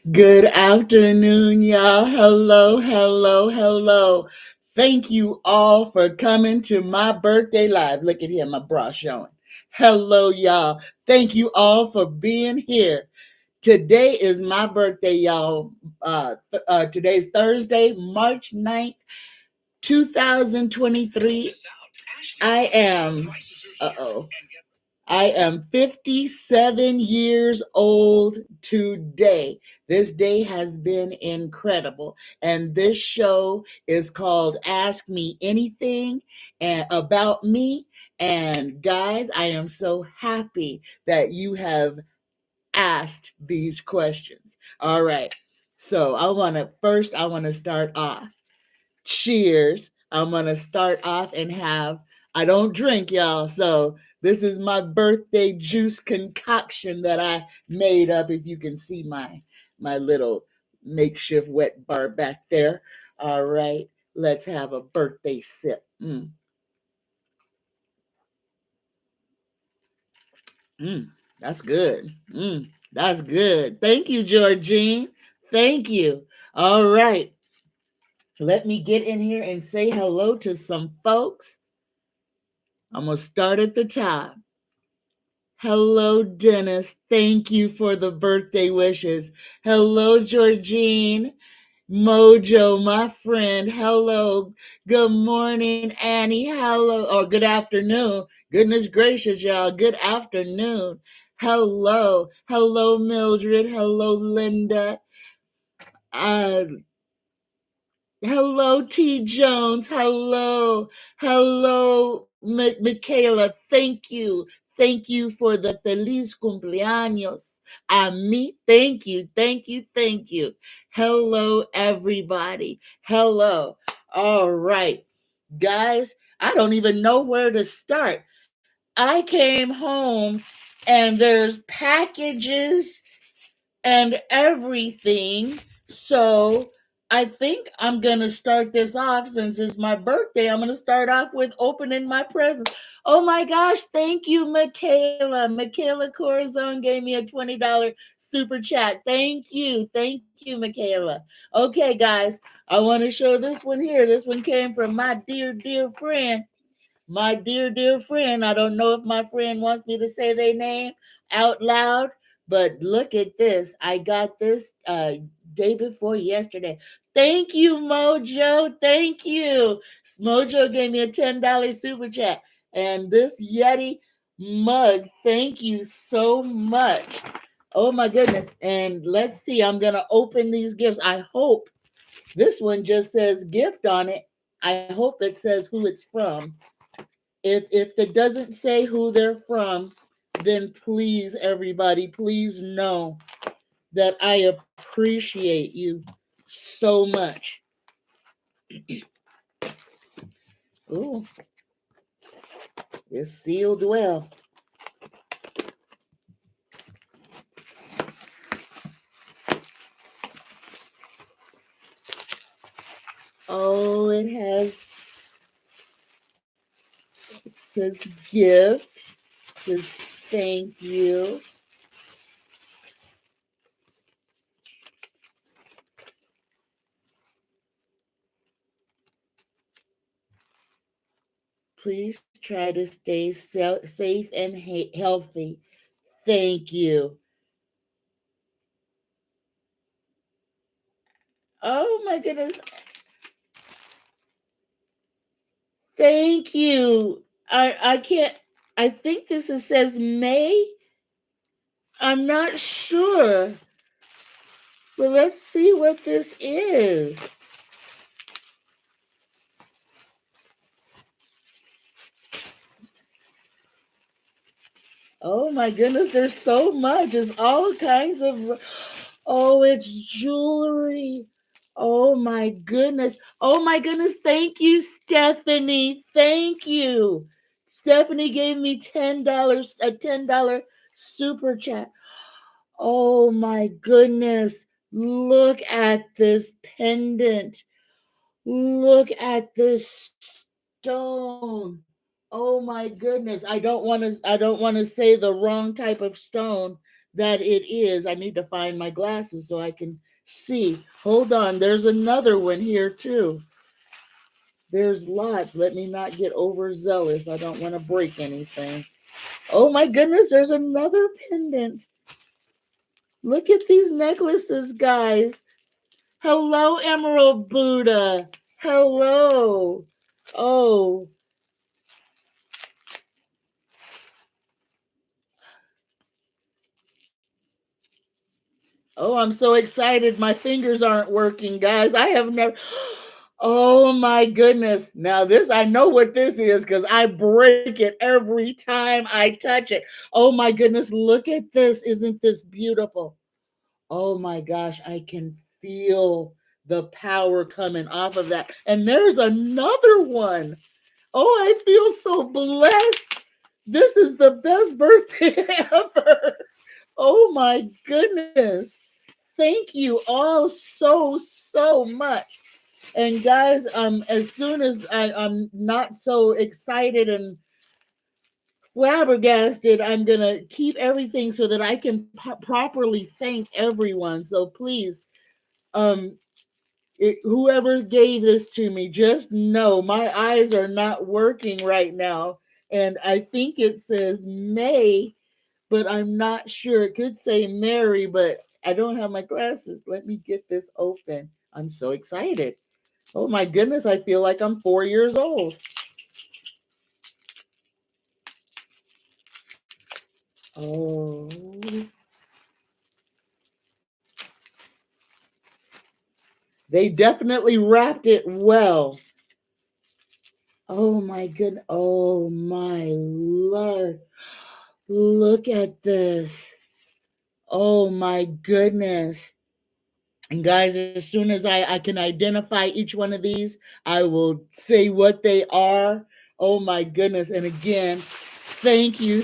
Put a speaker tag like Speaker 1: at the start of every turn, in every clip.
Speaker 1: Good afternoon, y'all. Hello, hello, hello. Thank you all for coming to my birthday live. Look at here, my bra showing. Hello, y'all. Thank you all for being here. Today is my birthday, y'all. Today's Thursday, March 9th, 2023. I am, uh-oh. I am 57 years old today. This day has been incredible. And this show is called Ask Me Anything and About Me. And guys, I am so happy that you have asked these questions. All right. So I want to start off. Cheers. I'm going to start off and I don't drink, y'all. So this is my birthday juice concoction that I made up. If you can see my little makeshift wet bar back there. All right. Let's have a birthday sip. Mm, that's good. That's good. Thank you, Georgine. Thank you. All right. Let me get in here and say hello to some folks. I'm going to start at the top. Hello, Dennis. Thank you for the birthday wishes. Hello, Georgine. Mojo, my friend. Hello. Good morning, Annie. Hello. Or good afternoon. Goodness gracious, y'all. Good afternoon. Hello. Hello, Mildred. Hello, Linda. Uh, Hello, T. Jones. Hello. Hello, Michaela. Thank you. Thank you for the feliz cumpleaños. A mí, thank you. Thank you. Thank you. Hello, everybody. Hello. All right. Guys, I don't even know where to start. I came home and there's packages and everything. So I think I'm going to start this off since it's my birthday. I'm going to start off with opening my presents. Oh my gosh, thank you, Michaela. Michaela Corazon gave me a $20 super chat. Thank you. Thank you, Michaela. Okay, guys, I want to show this one here. This one came from my dear, dear friend. My dear, dear friend. I don't know if my friend wants me to say their name out loud, but look at this. I got this day before yesterday. Thank you, Mojo. Thank you. Mojo gave me a $10 super chat. And this Yeti mug, thank you so much. Oh my goodness. And let's see, I'm going to open these gifts. I hope this one just says gift on it. I hope it says who it's from. If it doesn't say who they're from, then please, everybody, please know that I appreciate you so much. Ooh, it's sealed well. Oh, it says gift. It says thank you. Please try to stay safe and healthy. Thank you. Oh my goodness. Thank you. I can't. I think says May. I'm not sure. But let's see what this is. Oh my goodness, there's so much. It's all kinds of. Oh, it's jewelry. Oh my goodness. Oh my goodness. Thank you, Stephanie. Thank you. Stephanie gave me $10, a $10 super chat. Oh my goodness. Look at this pendant. Look at this stone. Oh my goodness. I don't want to say the wrong type of stone that it is. I need to find my glasses so I can see. Hold on, there's another one here too. There's lots. Let me not get overzealous. I don't want to break anything. Oh my goodness, there's another pendant. Look at these necklaces, guys. Hello, Emerald Buddha. Hello. Oh, oh, I'm so excited. My fingers aren't working, guys. I have never. Oh my goodness. Now, this, I know what this is because I break it every time I touch it. Oh my goodness. Look at this. Isn't this beautiful? Oh my gosh. I can feel the power coming off of that. And there's another one. Oh, I feel so blessed. This is the best birthday ever. Oh my goodness. Thank you all so much. And guys, as soon as I'm not so excited and flabbergasted, I'm gonna keep everything so that I can properly thank everyone. So please, um, whoever gave this to me, just know my eyes are not working right now, and I think it says May, but I'm not sure. It could say Mary, but I don't have my glasses. Let me get this open. I'm so excited. Oh my goodness, I feel like I'm 4 years old. Oh, they definitely wrapped it well. Oh my goodness. Oh my Lord. Look at this. Oh my goodness. And guys, as soon as I can identify each one of these, I will say what they are. Oh my goodness. And again, thank you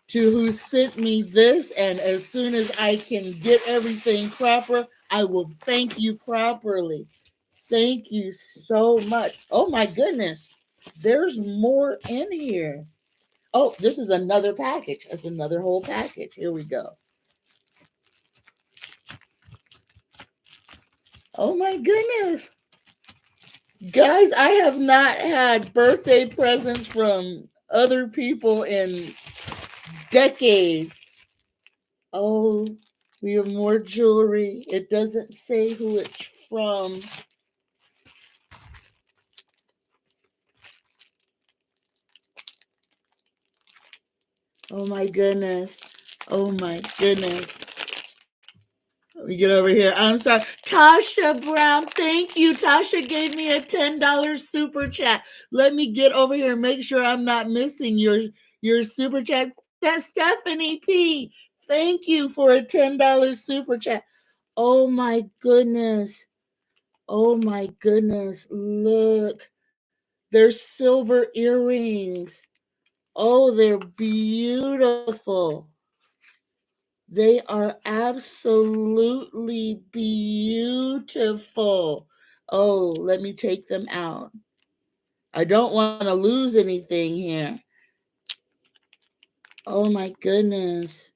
Speaker 1: to who sent me this. And as soon as I can get everything proper, I will thank you properly. Thank you so much. Oh my goodness. There's more in here. Oh, this is another package. That's another whole package. Here we go. Oh my goodness. Guys, I have not had birthday presents from other people in decades. Oh, we have more jewelry. It doesn't say who it's from. Oh my goodness. Oh my goodness. Let me get over here. I'm sorry. Tasha Brown, thank you. Tasha gave me a $10 super chat. Let me get over here and make sure I'm not missing your super chat. That's Stephanie P. Thank you for a $10 super chat. Oh my goodness. Oh my goodness. Look. They're silver earrings. Oh, they're beautiful. They are absolutely beautiful. Oh, let me take them out. I don't want to lose anything here. Oh my goodness.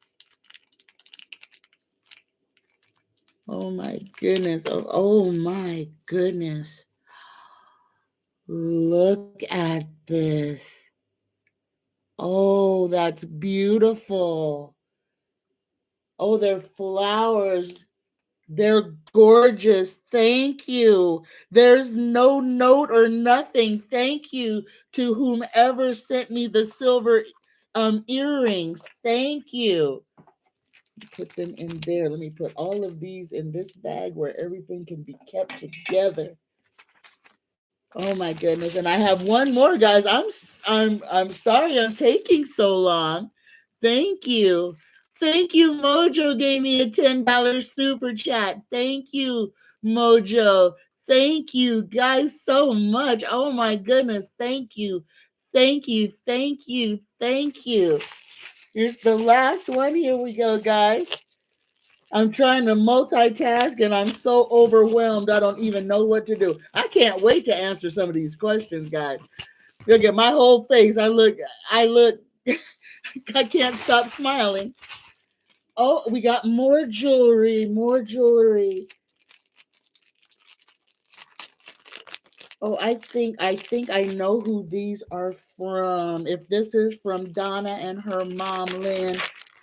Speaker 1: Oh my goodness. Oh my goodness. Look at this. Oh, that's beautiful. Oh, they're flowers. They're gorgeous. Thank you. There's no note or nothing. Thank you to whomever sent me the silver earrings. Thank you. Put them in there. Let me put all of these in this bag where everything can be kept together. Oh my goodness. And I have one more, guys. I'm sorry I'm taking so long. Thank you. Thank you. Mojo gave me a $10 super chat. Thank you, Mojo. Thank you guys so much. Oh my goodness. Thank you. Thank you. Thank you. Thank you. Here's the last one. Here we go, guys. I'm trying to multitask and I'm so overwhelmed I don't even know what to do. I can't wait to answer some of these questions, guys. Look at my whole face. I look I can't stop smiling. Oh, we got more jewelry, more jewelry. Oh, I think I know who these are from. If this is from Donna and her mom, Lynn,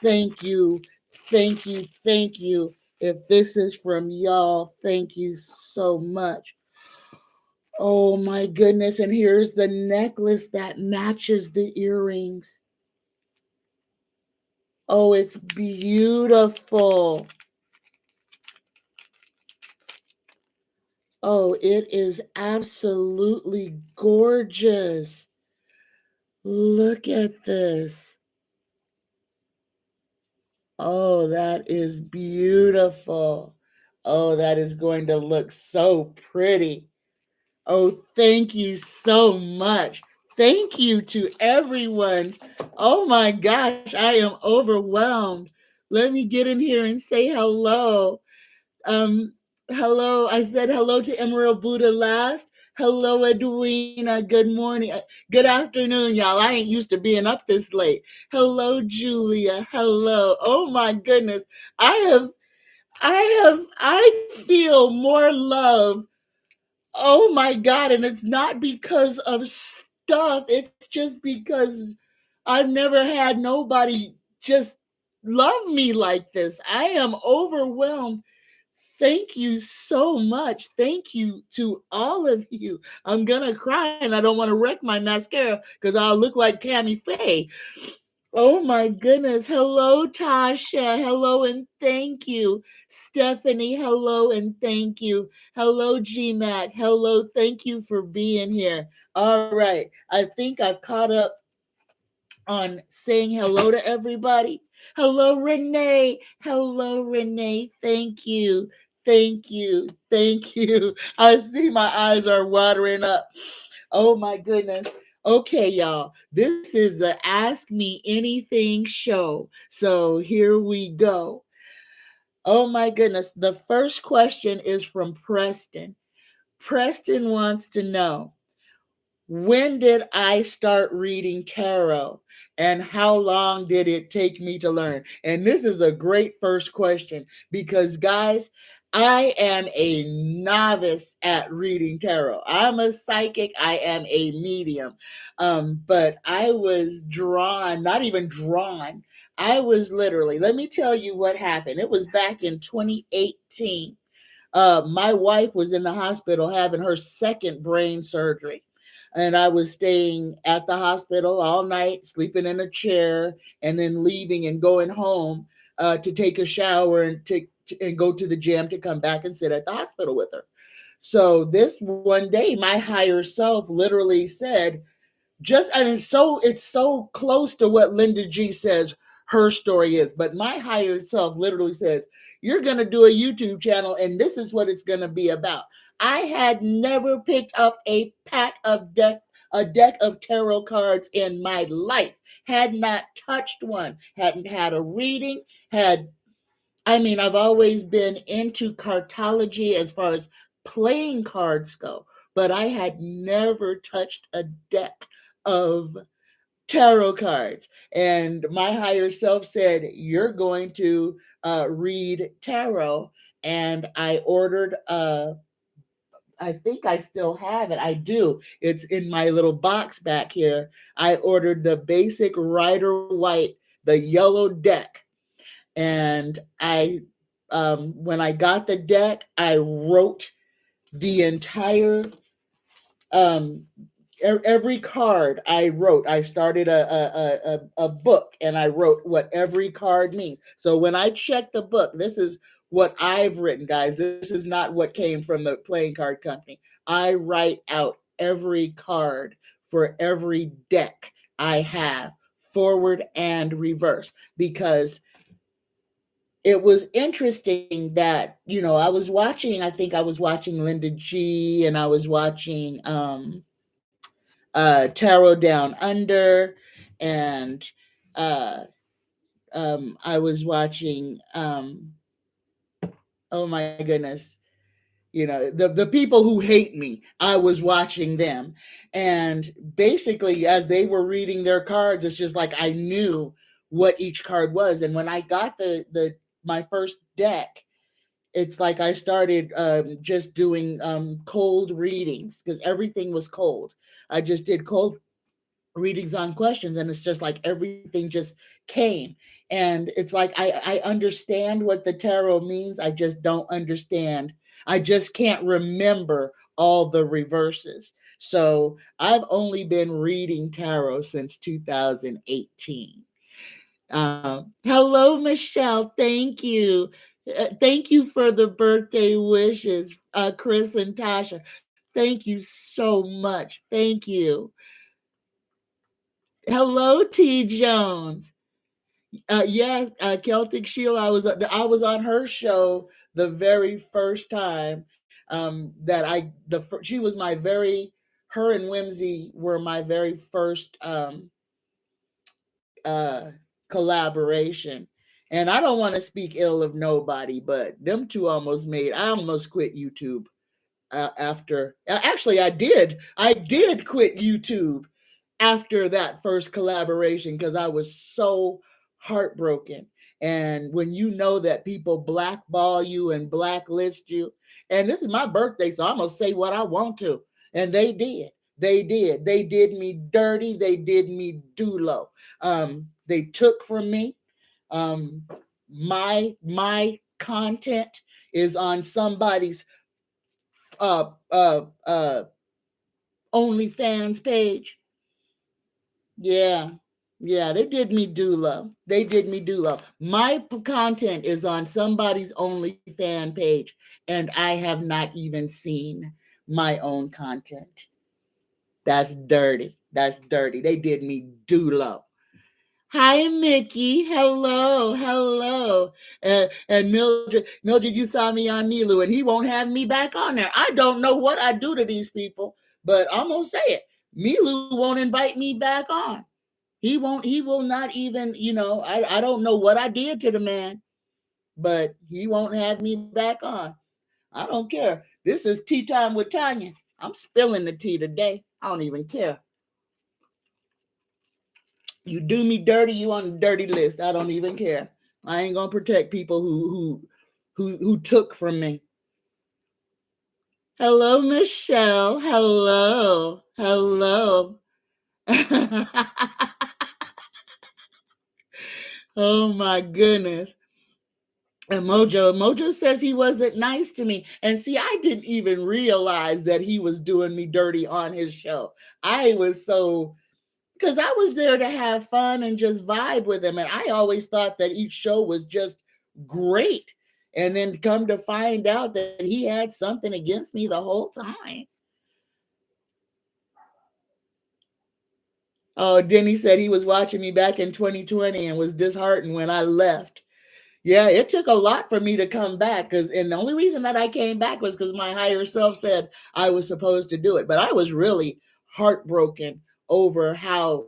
Speaker 1: thank you, thank you, thank you. If this is from y'all, thank you so much. Oh my goodness, and here's the necklace that matches the earrings. Oh, it's beautiful. Oh, it is absolutely gorgeous. Look at this. Oh, that is beautiful. Oh, that is going to look so pretty. Oh, thank you so much. Thank you to everyone. Oh my gosh, I am overwhelmed. Let me get in here and say hello. Um, hello. I said hello to Emerald Buddha last. Hello, Edwina. Good morning. Good afternoon, y'all. I ain't used to being up this late. Hello, Julia. Hello. Oh my goodness. I feel more love. Oh my God. And it's not because of stuff. It's just because I've never had nobody just love me like this. I am overwhelmed. Thank you so much. Thank you to all of you. I'm gonna cry and I don't want to wreck my mascara because I'll look like Tammy Faye. Oh my goodness. Hello, Tasha. Hello and thank you. Stephanie, hello and thank you. Hello, GMAC. Hello, thank you for being here. All right. I think I've caught up on saying hello to everybody. Hello, Renee. Hello, Renee. Thank you. Thank you. Thank you. I see my eyes are watering up. Oh my goodness. Okay, y'all. This is the Ask Me Anything show. So here we go. Oh my goodness. The first question is from Preston. Preston wants to know, when did I start reading tarot and how long did it take me to learn? And this is a great first question because, guys, I am a novice at reading tarot. I'm a psychic, I am a medium. But I was drawn, not even drawn, I was literally, let me tell you what happened. It was back in 2018. My wife was in the hospital having her second brain surgery. And I was staying at the hospital all night, sleeping in a chair, and then leaving and going home to take a shower and go to the gym to come back and sit at the hospital with her. So this one day, my higher self literally said, just and it's so close to what Linda G says her story is, but my higher self literally says, you're going to do a YouTube channel and this is what it's going to be about. I had never picked up a deck of tarot cards in my life, had not touched one, hadn't had a reading, had I mean, I've always been into cartology as far as playing cards go, but I had never touched a deck of tarot cards. And my higher self said, you're going to read tarot. And I ordered I think I still have it. I do. It's in my little box back here. I ordered the basic Rider White, the yellow deck. And when I got the deck, I wrote the entire um, every card I wrote. I started a book and I wrote what every card means. So when I check the book, this is what I've written, guys. This is not what came from the playing card company. I write out every card for every deck I have, forward and reverse, because it was interesting that, I think I was watching Linda G, and I was watching Tarot Down Under, and I was watching oh my goodness, the people who hate me, I was watching them. And basically, as they were reading their cards, it's just like I knew what each card was. And when I got the my first deck, it's like I started just doing cold readings because everything was cold. I just did cold readings on questions, and it's just like everything just came. And it's like I understand what the tarot means, I just don't understand, I just can't remember all the reverses. So I've only been reading tarot since 2018. Hello, Michelle. Thank you. Thank you for the birthday wishes, Chris and Tasha. Thank you so much. Thank you. Hello, T. Jones. Yes, Celtic Sheila. I was on her show the very first time that she was my very her and Whimsy were my very first uh, collaboration. And I don't want to speak ill of nobody, but them two I almost quit YouTube after. Actually, I did quit YouTube after that first collaboration because I was so heartbroken. And when you know that people blackball you and blacklist you, and this is my birthday, so I'm gonna say what I want to. And they did. They did. They did me dirty. They did me low. They took from me. Um, my content is on somebody's uh uh uh OnlyFans page. Yeah. Yeah, they did me low. They did me low. My content is on somebody's OnlyFans page, and I have not even seen my own content. That's dirty. That's dirty. They did me low. Hi, Mickey. Hello, hello. And Mildred, you saw me on Nilu, and he won't have me back on there. I don't know what I do to these people, but I'm gonna say it. Milu won't invite me back on. He won't. He will not even. I don't know what I did to the man, but he won't have me back on. I don't care. This is tea time with Tanya. I'm spilling the tea today. I don't even care. You do me dirty, you on the dirty list. I don't even care. I ain't gonna protect people who took from me. Hello, Michelle. Hello. Hello. Oh my goodness. And Mojo says he wasn't nice to me. And see, I didn't even realize that he was doing me dirty on his show. I was so because I was there to have fun and just vibe with him. And I always thought that each show was just great. And then come to find out that he had something against me the whole time. Oh, Denny said he was watching me back in 2020 and was disheartened when I left. Yeah, it took a lot for me to come back and the only reason that I came back was because my higher self said I was supposed to do it. But I was really heartbroken over how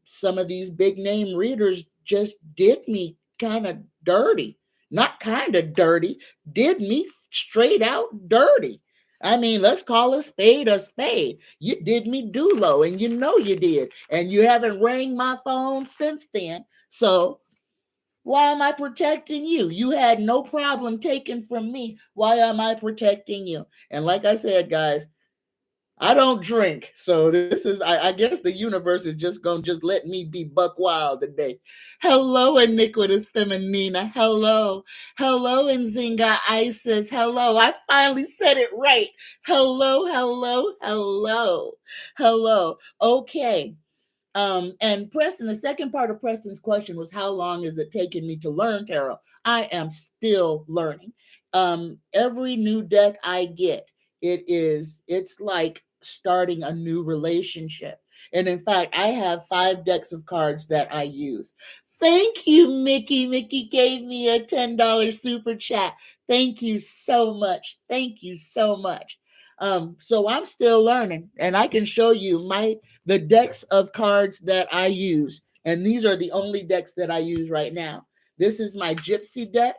Speaker 1: some of these big name readers just did me kind of dirty. Not kind of dirty, did me straight out dirty. I mean, let's call a spade a spade. You did me low, and you know you did. And you haven't rang my phone since then. So why am I protecting you? You had no problem taking from me. Why am I protecting you? And like I said, guys, I don't drink. So this is, I guess the universe is just going to just let me be buck wild today. Hello, Iniquitous Feminina. Hello. Hello, Nzinga Isis. Hello. I finally said it right. Hello, hello, hello. Hello. Okay. And Preston, the second part of Preston's question was how long is it taking me to learn tarot? I am still learning. Every new deck I get, it's like starting a new relationship. And in fact, I have 5 decks of cards that I use. Thank you, Mickey. Mickey gave me a $10 super chat. Thank you so much. Thank you so much. So I'm still learning, and I can show you the decks of cards that I use. And these are the only decks that I use right now. This is my Gypsy deck.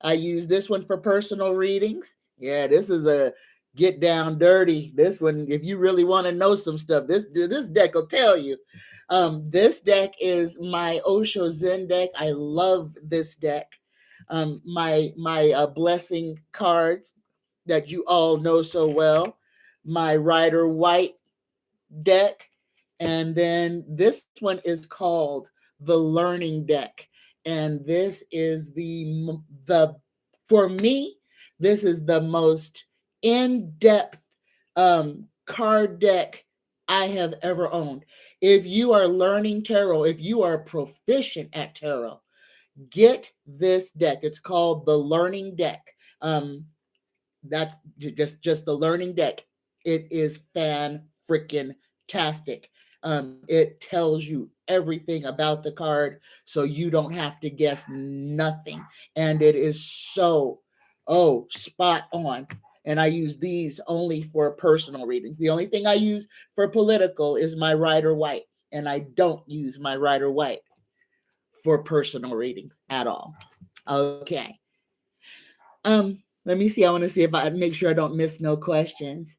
Speaker 1: I use this one for personal readings. Yeah, this is a get down dirty. This one, if you really want to know some stuff, this deck will tell you. This deck is my Osho Zen deck. I love this deck. My blessing cards that you all know so well. My Rider White deck, and then this one is called the Learning Deck, and this is the for me, this is the most in-depth card deck I have ever owned. If you are learning tarot, if you are proficient at tarot, get this deck. It's called the Learning Deck. That's just the Learning Deck. It is fan freaking tastic. It tells you everything about the card, so you don't have to guess nothing, and it is so spot on. And I use these only for personal readings. The only thing I use for political is my Rider White, and I don't use my Rider White for personal readings at all. Okay. Let me see. I want to see if I make sure I don't miss no questions.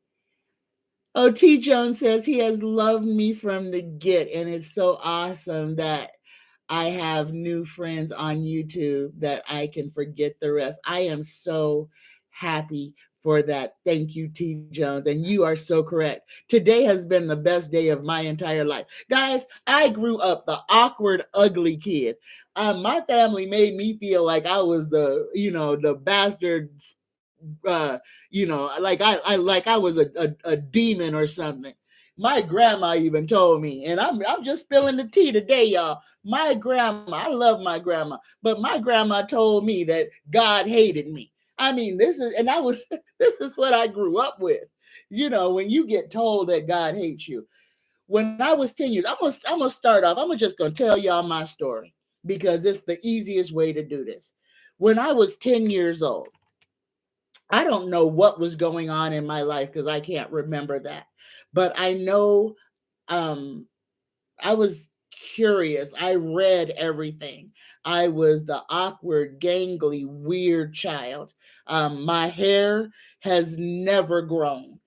Speaker 1: Oh, T. Jones says he has loved me from the get, and it's so awesome that I have new friends on YouTube that I can forget the rest. I am so happy for that. Thank you, T. Jones. And you are so correct. Today has been the best day of my entire life. Guys, I grew up the awkward, ugly kid. My family made me feel like I was the bastard, like I was a demon or something. My grandma even told me, and I'm just spilling the tea today, y'all. My grandma, I love my grandma, but my grandma told me that God hated me. I mean, this is what I grew up with. When you get told that God hates you. When I was 10 years, I'm gonna start off. I'm just gonna tell y'all my story because it's the easiest way to do this. When I was 10 years old, I don't know what was going on in my life because I can't remember that. But I know um, I was curious. I read everything. I was the awkward, gangly, weird child. My hair has never grown,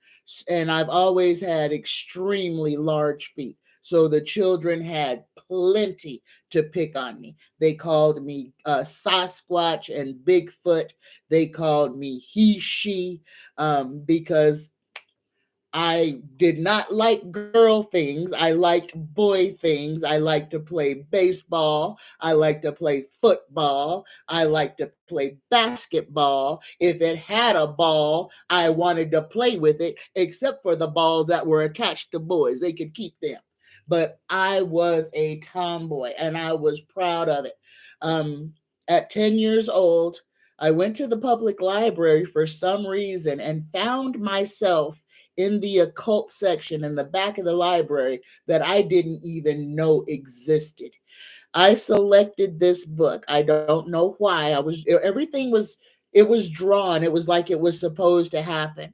Speaker 1: and I've always had extremely large feet. So the children had plenty to pick on me. They called me Sasquatch and Bigfoot. They called me he, she, because I did not like girl things. I liked boy things. I liked to play baseball. I liked to play football. I liked to play basketball. If it had a ball, I wanted to play with it, except for the balls that were attached to boys. They could keep them. But I was a tomboy and I was proud of it. At 10 years old, I went to the public library for some reason and found myself in the occult section in the back of the library that I didn't even know existed. I selected this book. I don't know why. It was drawn. It was like it was supposed to happen.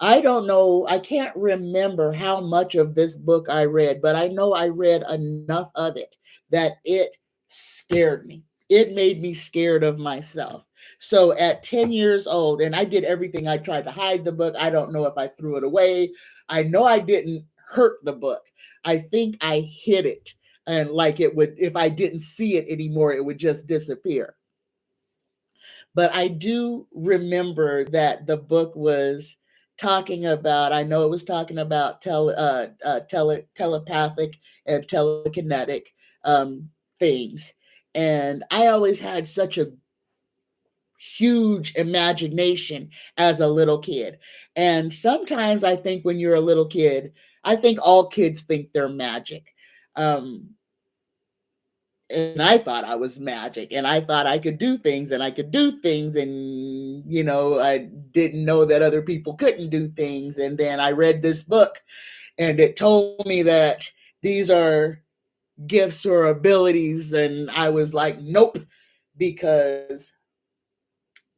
Speaker 1: I don't know. I can't remember how much of this book I read, but I know I read enough of it that it scared me. It made me scared of myself. So at 10 years old, and I did everything. I tried to hide the book. I don't know if I threw it away. I know I didn't hurt the book. I think I hid it. And like it would, if I didn't see it anymore, it would just disappear. But I do remember that the book was talking about, I know it was talking about telepathic and telekinetic things. And I always had such a huge imagination as a little kid. And sometimes I think when you're a little kid, I think all kids think they're magic. Um, and I thought I was magic and I thought I could do things and I could do things. And, I didn't know that other people couldn't do things. And then I read this book and it told me that these are gifts or abilities. And I was like, nope, because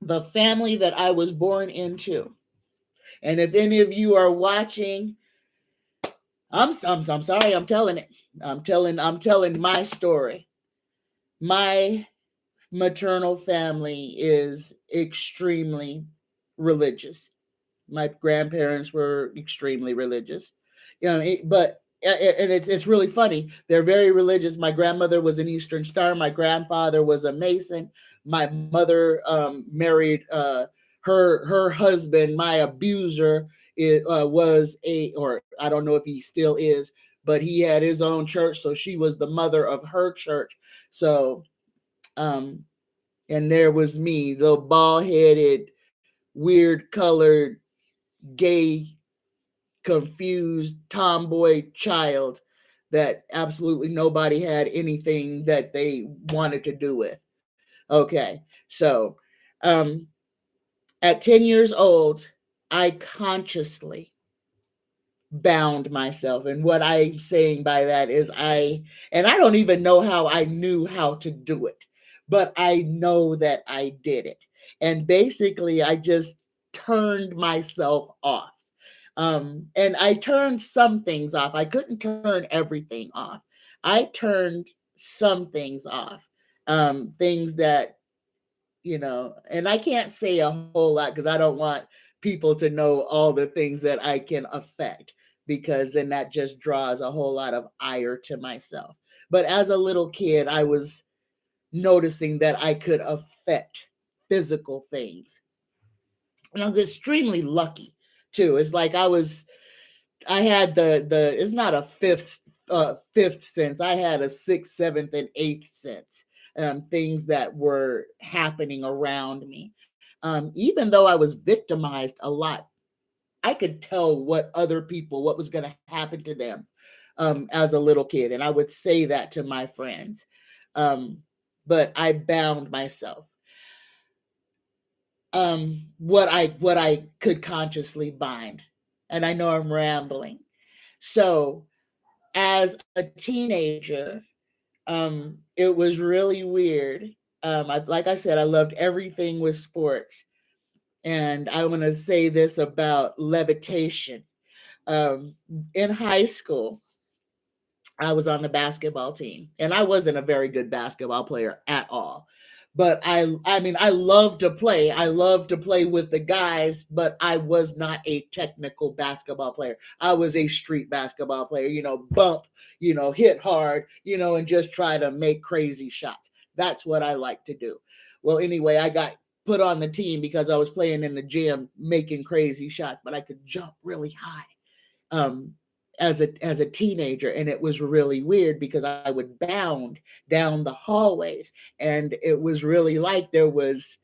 Speaker 1: the family that I was born into, and if any of you are watching, I'm sorry, I'm telling it. I'm telling my story. My maternal family is extremely religious. My grandparents were extremely religious. But and it's really funny. They're very religious. My grandmother was an Eastern Star. My grandfather was a Mason. My mother married her husband, my abuser. It was a, or I don't know if he still is, but he had his own church, so she was the mother of her church. So um, and there was me, the bald headed, weird colored, gay, confused tomboy child that absolutely nobody had anything that they wanted to do with. Okay, so um, at 10 years old, I consciously bound myself. And what I'm saying by that is and I don't even know how I knew how to do it, but I know that I did it. And basically, I just turned myself off. And I turned some things off. I couldn't turn everything off. I turned some things off. Things that, and I can't say a whole lot because I don't want people to know all the things that I can affect, because then that just draws a whole lot of ire to myself. But as a little kid, I was noticing that I could affect physical things. And I was extremely lucky too. It's like I had the it's not a fifth sense. I had a sixth, seventh, and eighth sense. Things that were happening around me. Even though I was victimized a lot, I could tell what was going to happen to them as a little kid, and I would say that to my friends. Um, but I bound myself. What I could consciously bind, and I know I'm rambling. So as a teenager, it was really weird. Like I said, I loved everything with sports. And I want to say this about levitation. Um, in high school, I was on the basketball team, and I wasn't a very good basketball player at all. But I mean, I love to play. I love to play with the guys, but I was not a technical basketball player. I was a street basketball player, bump, hit hard, and just try to make crazy shots. That's what I like to do. Well, anyway, I got put on the team because I was playing in the gym making crazy shots, but I could jump really high. Um, as a teenager, and it was really weird because I would bound down the hallways, and it was really like there was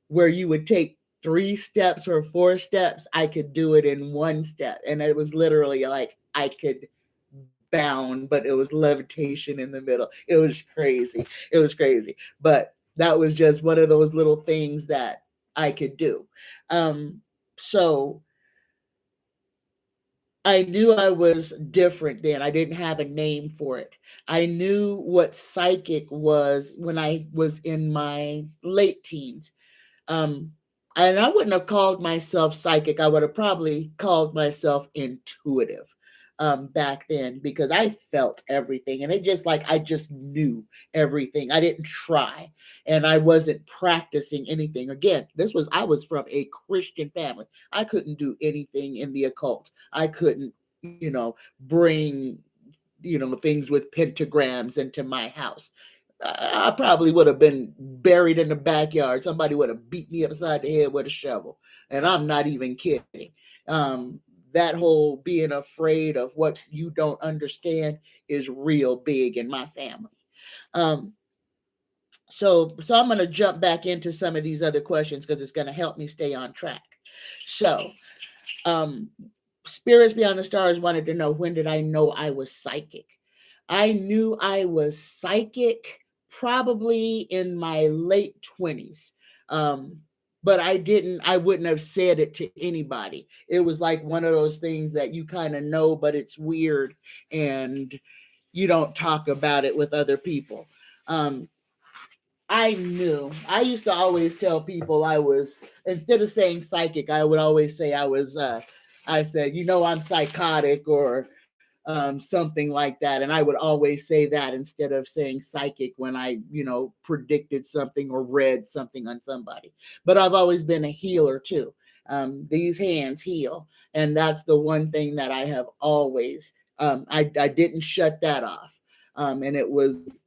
Speaker 1: where you would take 3 steps or 4 steps, I could do it in 1 step, and it was literally like I could bound, but it was levitation in the middle. It was crazy. It was crazy, but that was just one of those little things that I could do. So I knew I was different then. I didn't have a name for it. I knew what psychic was when I was in my late teens. Um, and I wouldn't have called myself psychic. I would have probably called myself intuitive back then, because I felt everything. And it just like I just knew everything. I didn't try, and I wasn't practicing anything. Again, I was from a Christian family. I couldn't do anything in the occult. I couldn't, bring, things with pentagrams into my house. I probably would have been buried in the backyard. Somebody would have beat me upside the head with a shovel. And I'm not even kidding. That whole being afraid of what you don't understand is real big in my family. Um, so I'm going to jump back into some of these other questions because it's going to help me stay on track. So, um, Spirits Beyond the Stars wanted to know, when did I know I was psychic? I knew I was psychic probably in my late 20s. Um, but I wouldn't have said it to anybody. It was like one of those things that you kind of know, but it's weird and you don't talk about it with other people. Um, I knew. I used to always tell people instead of saying psychic, I would always say I said, I'm psychotic, or something like that. And I would always say that instead of saying psychic when I, predicted something or read something on somebody. But I've always been a healer too. These hands heal. And that's the one thing that I have always, I didn't shut that off. And it was,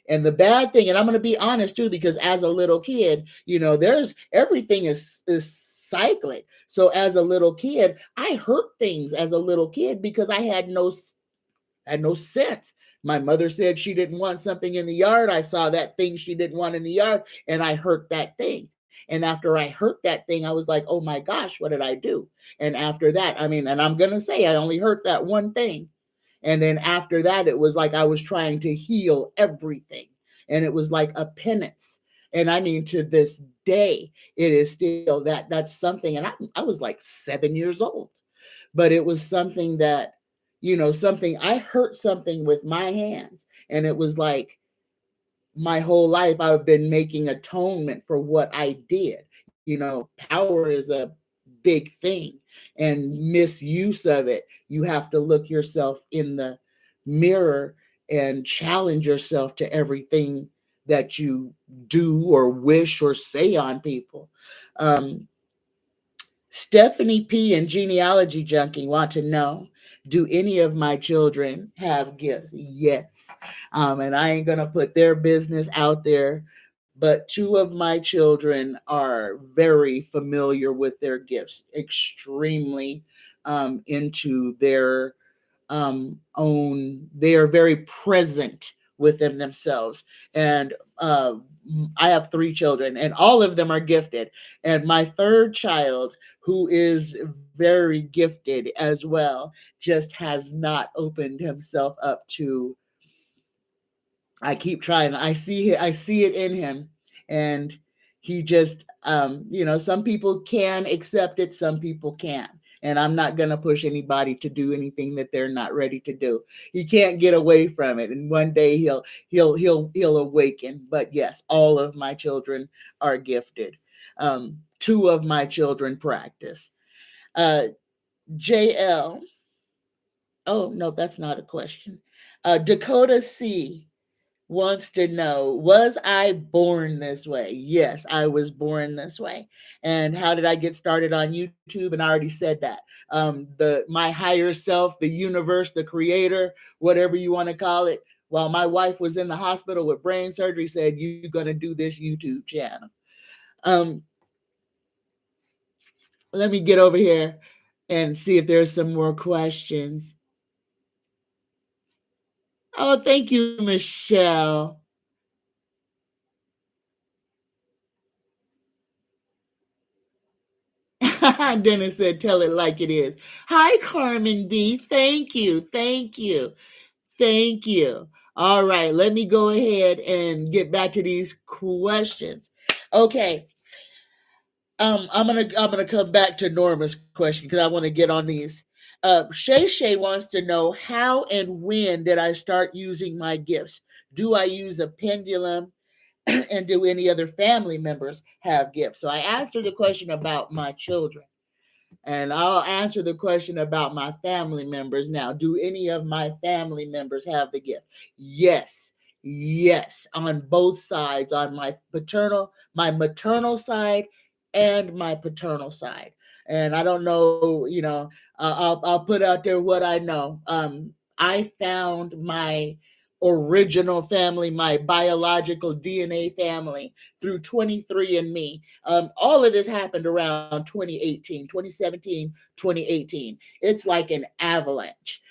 Speaker 1: and the bad thing, and I'm going to be honest too, because as a little kid, there's everything is cyclic. So as a little kid, I hurt things as a little kid because I had no sense. My mother said she didn't want something in the yard. I saw that thing she didn't want in the yard, and I hurt that thing. And after I hurt that thing, I was like, oh my gosh, what did I do? And after that, and I'm going to say I only hurt that one thing. And then after that, it was like I was trying to heal everything. And it was like a penance. And I mean, to this day, it is still that's something. And I was like 7 years old, but it was something that, something I hurt something with my hands. And it was like my whole life I've been making atonement for what I did. Power is a big thing, and misuse of it. You have to look yourself in the mirror and challenge yourself to everything that you do or wish or say on people. Stephanie P. and Genealogy Junkie want to know, do any of my children have gifts? Yes. And I ain't going to put their business out there, but 2 of my children are very familiar with their gifts, extremely into their they are very present within themselves. And I have 3 children, and all of them are gifted. And my 3rd child, who is very gifted as well, just has not opened himself up to. I keep trying. I see it in him, and he just, some people can accept it, some people can't. And I'm not going to push anybody to do anything that they're not ready to do. He can't get away from it, and one day he'll awaken. But yes, all of my children are gifted. 2 of my children practice. JL. Oh no, that's not a question. Dakota C wants to know, was I born this way? Yes, I was born this way. And how did I get started on YouTube? And I already said that. My higher self, the universe, the creator, whatever you want to call it, while my wife was in the hospital with brain surgery, said, you're going to do this YouTube channel. Let me get over here and see if there's some more questions. Oh, thank you, Michelle. Dennis said, tell it like it is. Hi, Carmen B. Thank you. Thank you. Thank you. All right, let me go ahead and get back to these questions. Okay. I'm gonna come back to Norma's question because I want to get on these. Shay wants to know, how and when did I start using my gifts? Do I use a pendulum? And do any other family members have gifts? So I asked her the question about my children. And I'll answer the question about my family members now. Do any of my family members have the gift? Yes. Yes. On both sides, on my maternal side and my paternal side. And I don't know, I'll put out there what I know. I found my original family, my biological DNA family, through 23andMe. All of this happened around 2018, 2017, 2018. It's like an avalanche.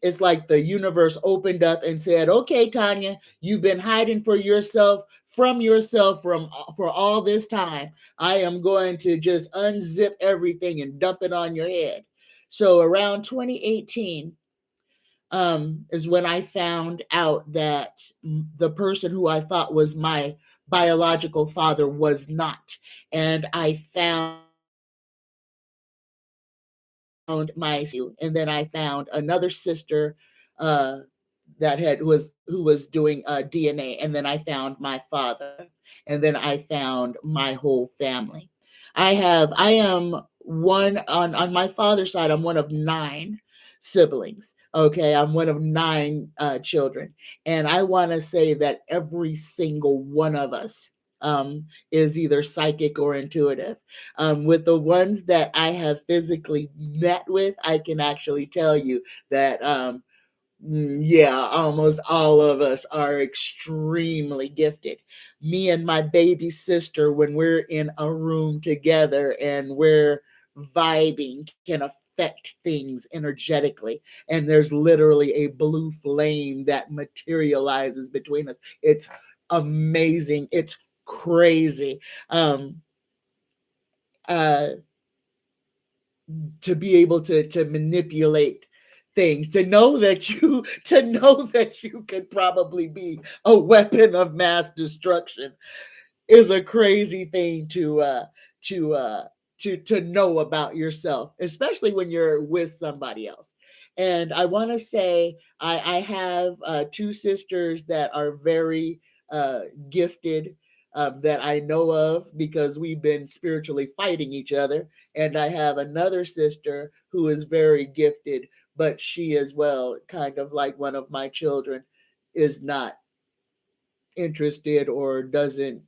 Speaker 1: It's like the universe opened up and said, okay, Tanya, you've been hiding from yourself for all this time. I am going to just unzip everything and dump it on your head. So around 2018, is when I found out that the person who I thought was my biological father was not. And I found and then I found another sister who was doing DNA, and then I found my father, and then I found my whole family. I am one on my father's side. I'm one of 9. siblings. Okay, I'm one of nine children, and I want to say that every single one of us is either psychic or intuitive. With the ones that I have physically met with, I can actually tell you that yeah, almost all of us are extremely gifted. Me and my baby sister, when we're in a room together and we're vibing, can affect things energetically. And there's literally a blue flame that materializes between us. It's amazing. It's crazy. Um, uh, to be able to manipulate things, to know that you could probably be a weapon of mass destruction is a crazy thing to uh to know about yourself, especially when you're with somebody else. And I want to say I have two sisters that are very gifted, that I know of because we've been spiritually fighting each other. And I have another sister who is very gifted, but she as well, kind of like one of my children, is not interested or doesn't.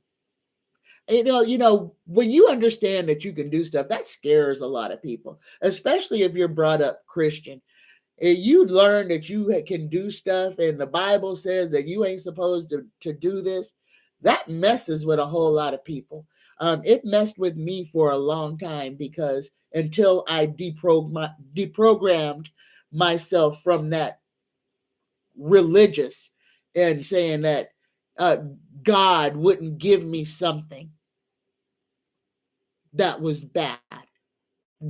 Speaker 1: When you understand that you can do stuff, that scares a lot of people, especially if you're brought up Christian. And you learn that you can do stuff, and the Bible says that you ain't supposed to do this. That messes with a whole lot of people. It messed with me for a long time because until I deprogrammed myself from that religious and saying that uh, God wouldn't give me something that was bad.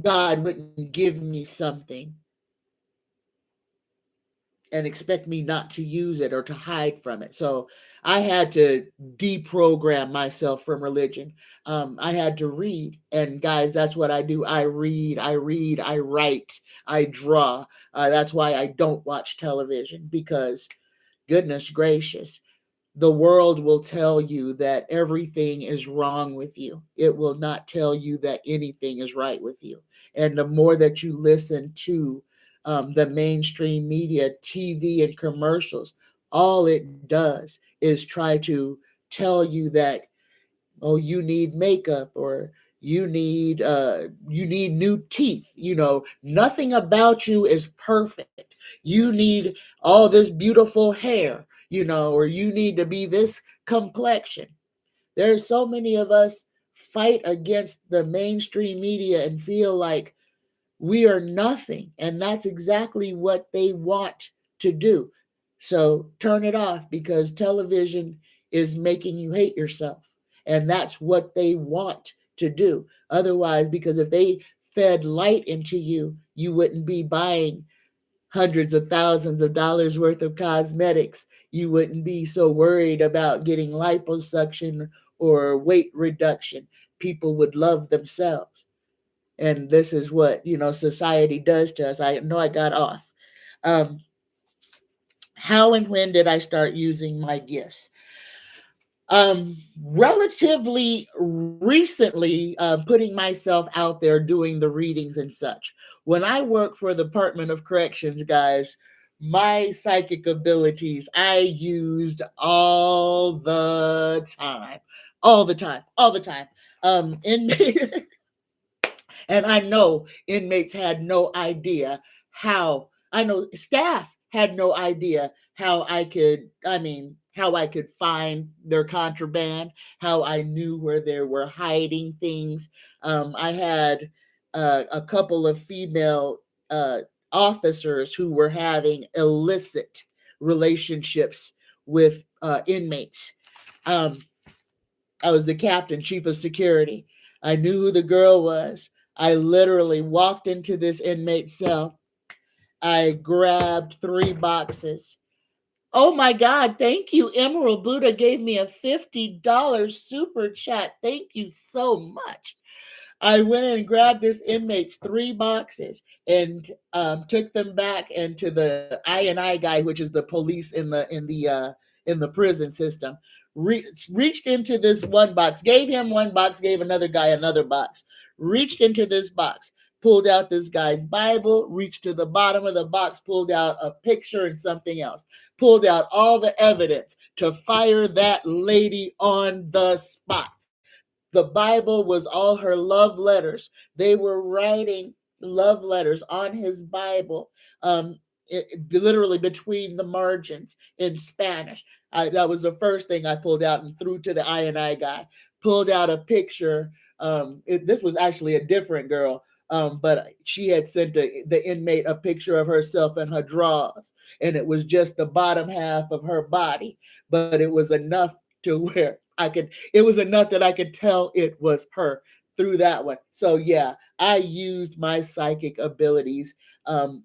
Speaker 1: God wouldn't give me something and expect me not to use it or to hide from it. So I had to deprogram myself from religion. I had to read. And guys, that's what I do. I read, I write, I draw. That's why I don't watch television because, goodness gracious, the world will tell you that everything is wrong with you. It will not tell you that anything is right with you. And the more that you listen to the mainstream media, TV, and commercials, all it does is try to tell you that, oh, you need makeup, or you need new teeth. Nothing about you is perfect. You need all this beautiful hair, or you need to be this complexion. There's so many of us fight against the mainstream media and feel like we are nothing. And that's exactly what they want to do. So turn it off, because television is making you hate yourself. And that's what they want to do. Otherwise, because if they fed light into you, you wouldn't be buying hundreds of thousands of dollars worth of cosmetics. You wouldn't be so worried about getting liposuction or weight reduction. People would love themselves. And this is what society does to us. I know I got off. um how and when did I start using my gifts? Relatively recently, putting myself out there doing the readings and such. When I work for the Department of Corrections, guys, my psychic abilities I used all the time, all the time. In And I know inmates had no idea I know staff had no idea how I could find their contraband, how I knew where they were hiding things. I had a couple of female uh, officers who were having illicit relationships with inmates. Um, I was the captain, chief of security. I knew who the girl was. I literally walked into this inmate cell. I grabbed 3 boxes. Oh my God, thank you. Emerald Buddha gave me a $50 super chat. Thank you so much. I went and grabbed this inmate's 3 boxes and took them back into the I guy, which is the police in the prison system. Reached into this one box, gave him one box, gave another guy another box. Reached into this box, pulled out this guy's Bible, reached to the bottom of the box, pulled out a picture and something else, pulled out all the evidence to fire that lady on the spot. The Bible was all her love letters. They were writing love letters on his Bible, literally between the margins in Spanish. That was the first thing I pulled out and threw to the I guy. Pulled out a picture. This was actually a different girl, but she had sent the inmate a picture of herself in her drawers, and it was just the bottom half of her body, but it was enough to where it was enough that I could tell it was her through that one. So yeah, I used my psychic abilities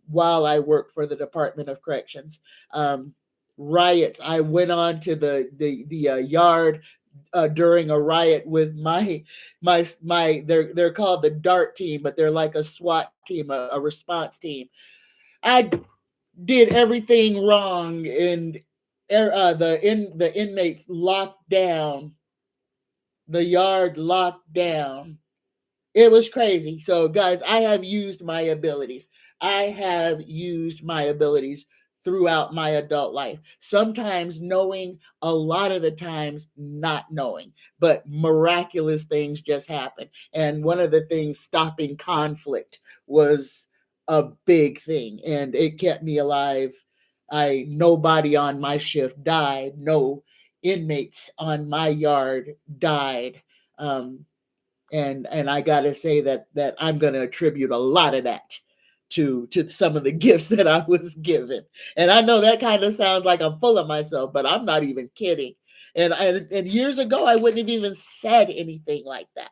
Speaker 1: while I worked for the Department of Corrections. Riots. I went on to the yard during a riot with my they're called the DART team, but they're like a SWAT team, a response team. I did everything wrong, and the inmates locked down, the yard locked down. It was crazy. So, guys, I have used my abilities. I have used my abilities throughout my adult life. Sometimes knowing, a lot of the times not knowing, but miraculous things just happen. And one of the things, stopping conflict, was a big thing, and it kept me alive. Nobody on my shift died. No inmates on my yard died. Um, and I gotta say that I'm gonna attribute a lot of that to some of the gifts that I was given. And I know that kind of sounds like I'm full of myself, but I'm not even kidding. And years ago, I wouldn't have even said anything like that.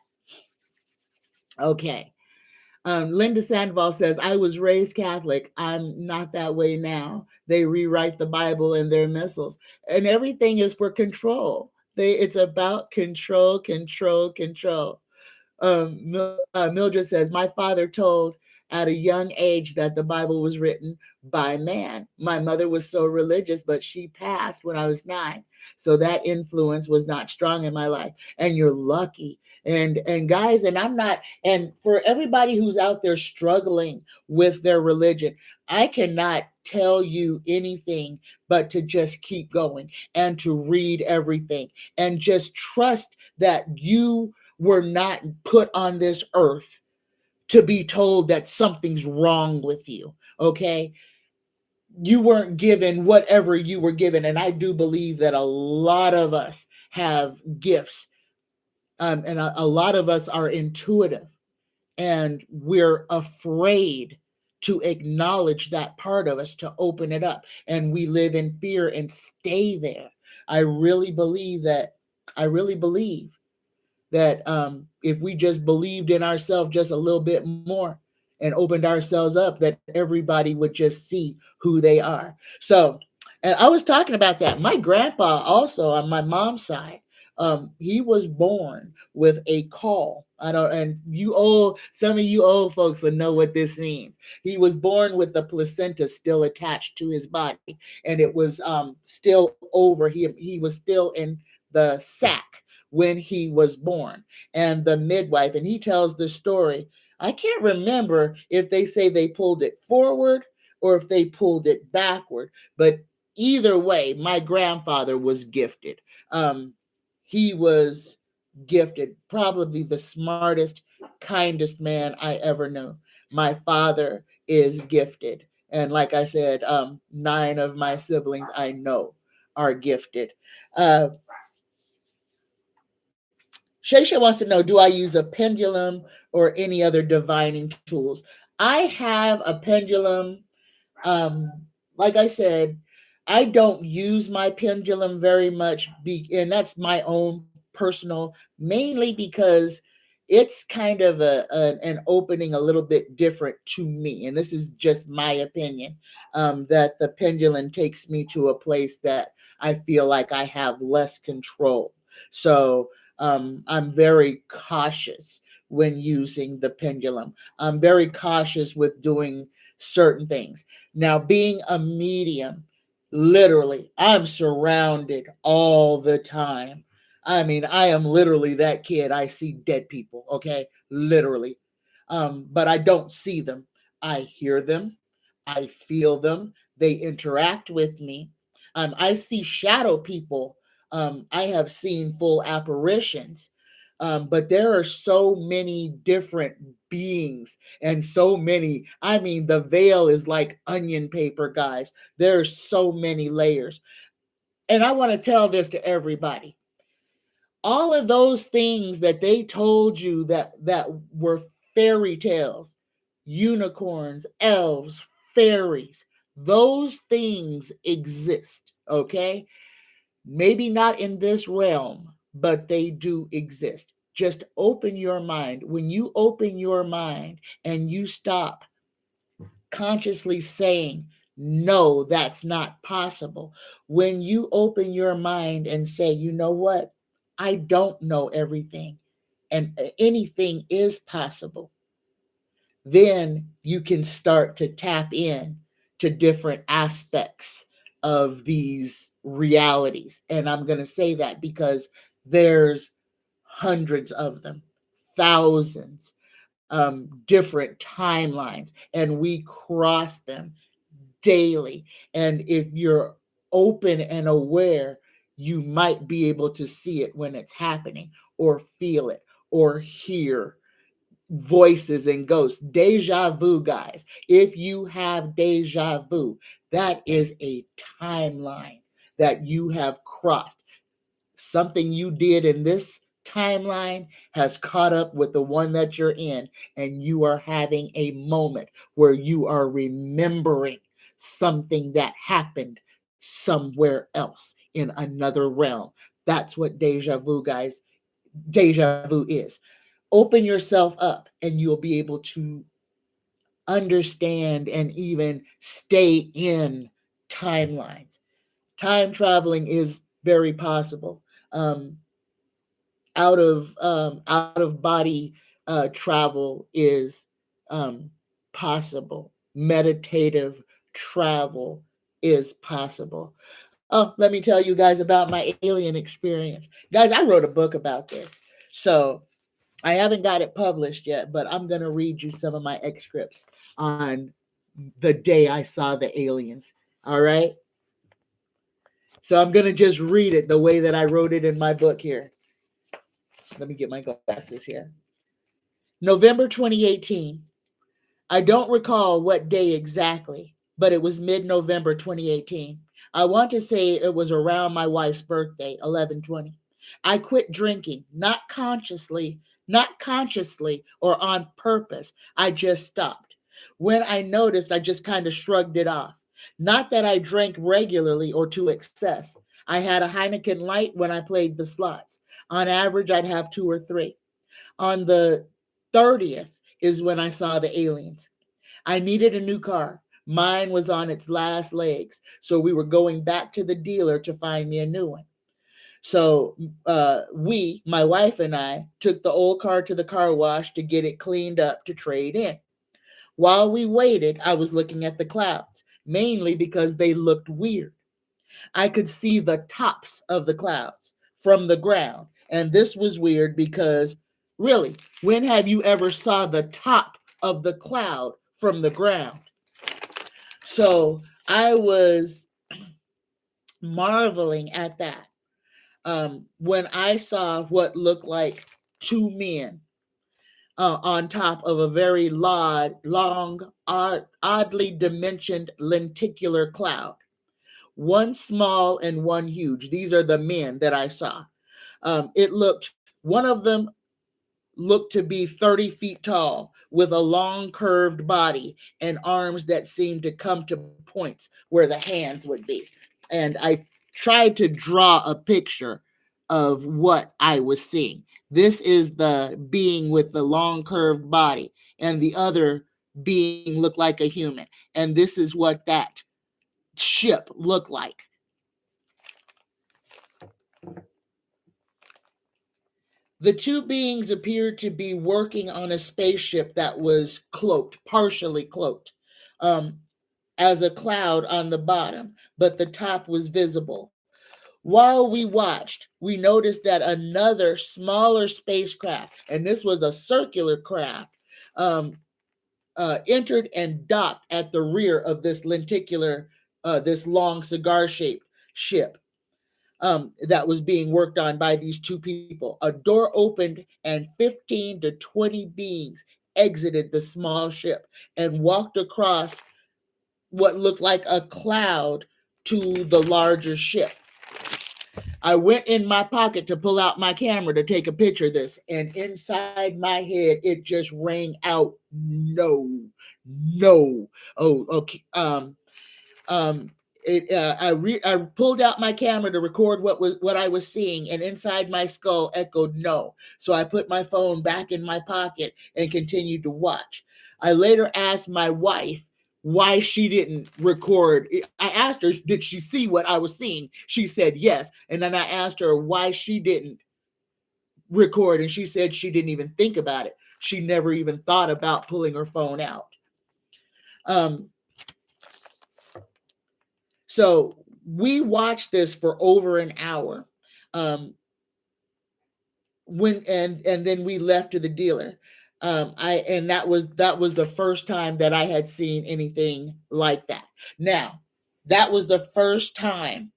Speaker 1: Okay. Linda Sandoval says, I was raised Catholic. I'm not that way now. They rewrite the Bible in their missals, and everything is for control. It's about control, control, control. Mildred says, my father told at a young age that the Bible was written by man. My mother was so religious, but she passed when I was 9. So that influence was not strong in my life. And you're lucky. And guys, and I'm not, and for everybody who's out there struggling with their religion, I cannot tell you anything but to just keep going and to read everything and just trust that you were not put on this earth to be told that something's wrong with you. Okay. You weren't given whatever you were given. And I do believe that a lot of us have gifts. And a lot of us are intuitive, and we're afraid to acknowledge that part of us, to open it up. And we live in fear and stay there. I really believe that. I really believe that if we just believed in ourselves just a little bit more and opened ourselves up, that everybody would just see who they are. So, and I was talking about that. My grandpa also on my mom's side, he was born with a caul. I don't, and some of you old folks will know what this means. He was born with the placenta still attached to his body, and it was still over. He was still in the sac when he was born. And the midwife, and he tells the story. I can't remember if they say they pulled it forward or if they pulled it backward, but either way, my grandfather was gifted. He was gifted, probably the smartest, kindest man I ever knew. My father is gifted. And like I said, 9 of my siblings I know are gifted. Shaysha wants to know, do I use a pendulum or any other divining tools? I have a pendulum. Um, like I said, I don't use my pendulum very much, and that's my own personal, mainly because it's kind of an opening a little bit different to me. And this is just my opinion, that the pendulum takes me to a place that I feel like I have less control. So I'm very cautious when using the pendulum. I'm very cautious with doing certain things. Now, being a medium, literally, I'm surrounded all the time. I mean, I am literally that kid. I see dead people, okay? Literally. but I don't see them. I hear them, I feel them, they interact with me. I see shadow people. I have seen full apparitions. But there are so many different beings and so many. I mean, the veil is like onion paper, guys. There's so many layers. And I want to tell this to everybody. All of those things that they told you that were fairy tales, unicorns, elves, fairies, those things exist, okay? Maybe not in this realm, but they do exist. Just open your mind. When you open your mind and you stop consciously saying, no, that's not possible. When you open your mind and say, you know what? I don't know everything, and anything is possible, then you can start to tap in to different aspects of these realities. And I'm going to say that because there's hundreds of them, thousands, different timelines, and we cross them daily. And if you're open and aware, you might be able to see it when it's happening, or feel it, or hear voices and ghosts. Deja vu, guys. If you have deja vu, that is a timeline that you have crossed. Something you did in this timeline has caught up with the one that you're in, and you are having a moment where you are remembering something that happened somewhere else in another realm. That's what deja vu, guys. Deja vu is. Open yourself up and you'll be able to understand and even stay in timelines. Time traveling is very possible. Um, out of body travel is um, possible. Meditative travel is possible. Oh, let me tell you guys about my alien experience. Guys, I wrote a book about this. So I haven't got it published yet, but I'm going to read you some of my excerpts on the day I saw the aliens. All right. So I'm going to just read it the way that I wrote it in my book here. Let me get my glasses here. November 2018. I don't recall what day exactly, but it was mid-November 2018. I want to say it was around my wife's birthday, 11/20. I quit drinking, not consciously or on purpose. I just stopped. When I noticed, I just kind of shrugged it off. Not that I drank regularly or to excess. I had a Heineken Light when I played the slots. On average, I'd have two or three. On the 30th is when I saw the aliens. I needed a new car. Mine was on its last legs. So we were going back to the dealer to find me a new one. So my wife and I, took the old car to the car wash to get it cleaned up to trade in. While we waited, I was looking at the clouds, mainly because they looked weird. I could see the tops of the clouds from the ground. And this was weird because, really, when have you ever saw the top of the cloud from the ground? So I was marveling at that. When I saw what looked like two men on top of a very oddly dimensioned lenticular cloud. One small and one huge. These are the men that I saw. One of them looked to be 30 feet tall with a long curved body and arms that seemed to come to points where the hands would be. And I tried to draw a picture of what I was seeing. This is the being with the long curved body, and the other being looked like a human. And this is what that ship looked like. The two beings appeared to be working on a spaceship that was cloaked, partially cloaked, as a cloud on the bottom, but the top was visible. While we watched, we noticed that another smaller spacecraft, and this was a circular craft, um, entered and docked at the rear of this lenticular, this long cigar shaped ship that was being worked on by these two people. A door opened and 15 to 20 beings exited the small ship and walked across what looked like a cloud to the larger ship. I went in my pocket to pull out my camera to take a picture of this, and inside my head, it just rang out, no, no. Oh, okay. Um, I pulled out my camera to record what I was seeing, and inside my skull echoed no. So I put my phone back in my pocket and continued to watch. I later asked my wife why she didn't record. I asked her, did she see what I was seeing? She said yes. And then I asked her why she didn't record, and she said she didn't even think about it. She never even thought about pulling her phone out. Um, So we watched this for over an hour. And then we left to the dealer. That was the first time that I had seen anything like that. Now, that was the first time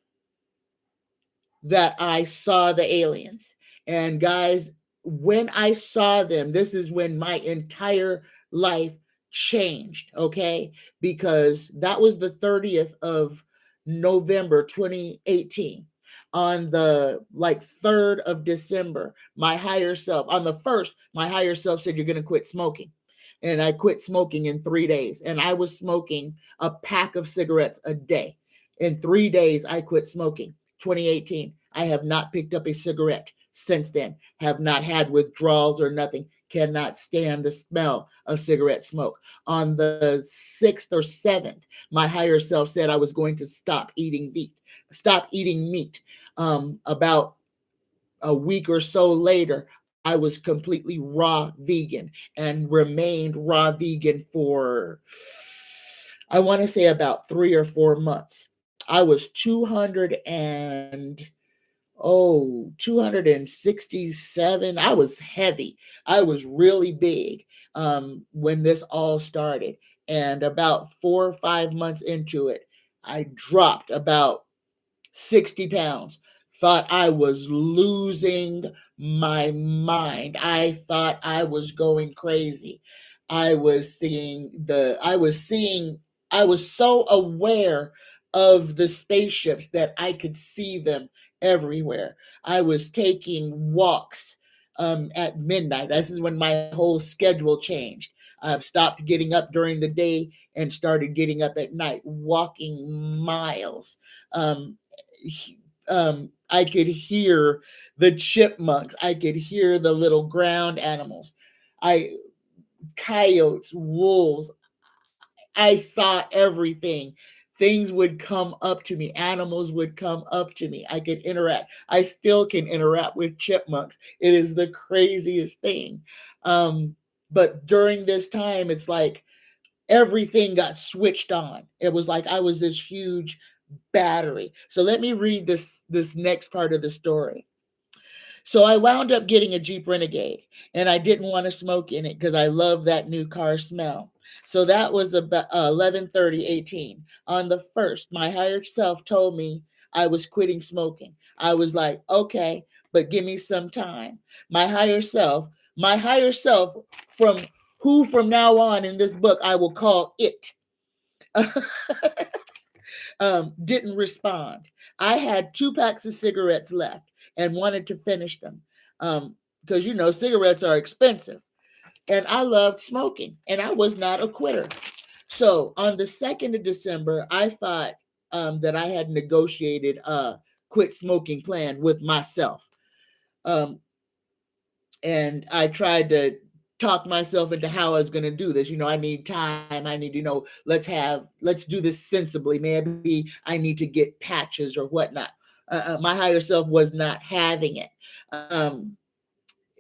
Speaker 1: that I saw the aliens. And guys, when I saw them, this is when my entire life changed, okay? Because that was the 30th of November 2018. On the 3rd of December, my higher self, on the 1st, my higher self said, you're going to quit smoking. And I quit smoking in 3 days. And I was smoking a pack of cigarettes a day. In 3 days, I quit smoking. 2018. I have not picked up a cigarette since then. Have not had withdrawals or nothing. Cannot stand the smell of cigarette smoke. On the 6th or 7th, my higher self said I was going to stop eating meat. About a week or so later, I was completely raw vegan and remained raw vegan for, I want to say, about 3 or 4 months. I was 267. I was heavy. I was really big when this all started. And about 4 or 5 months into it, I dropped about 60 pounds. Thought I was losing my mind. I thought I was going crazy. I was so aware of the spaceships that I could see them everywhere. I was taking walks at midnight. This is when my whole schedule changed. I've stopped getting up during the day and started getting up at night, walking miles. Um, I could hear the chipmunks. I could hear the little ground animals. I Coyotes, wolves. I saw everything. Things would come up to me. Animals would come up to me. I could interact. I still can interact with chipmunks. It is the craziest thing. But during this time, it's like everything got switched on. It was like I was this huge battery. So let me read this next part of the story. So I wound up getting a Jeep Renegade, and I didn't want to smoke in it because I love that new car smell. So that was about 11/30/18. On the 1st, my higher self told me I was quitting smoking. I was like, okay, but give me some time. My higher self from who from now on in this book I will call it. Didn't respond. I had 2 packs of cigarettes left and wanted to finish them because, cigarettes are expensive. And I loved smoking, and I was not a quitter. So on the 2nd of December, I thought that I had negotiated a quit smoking plan with myself. And I tried to talk myself into how I was going to do this. I need time. I need, let's do this sensibly. Maybe I need to get patches or whatnot. My higher self was not having it.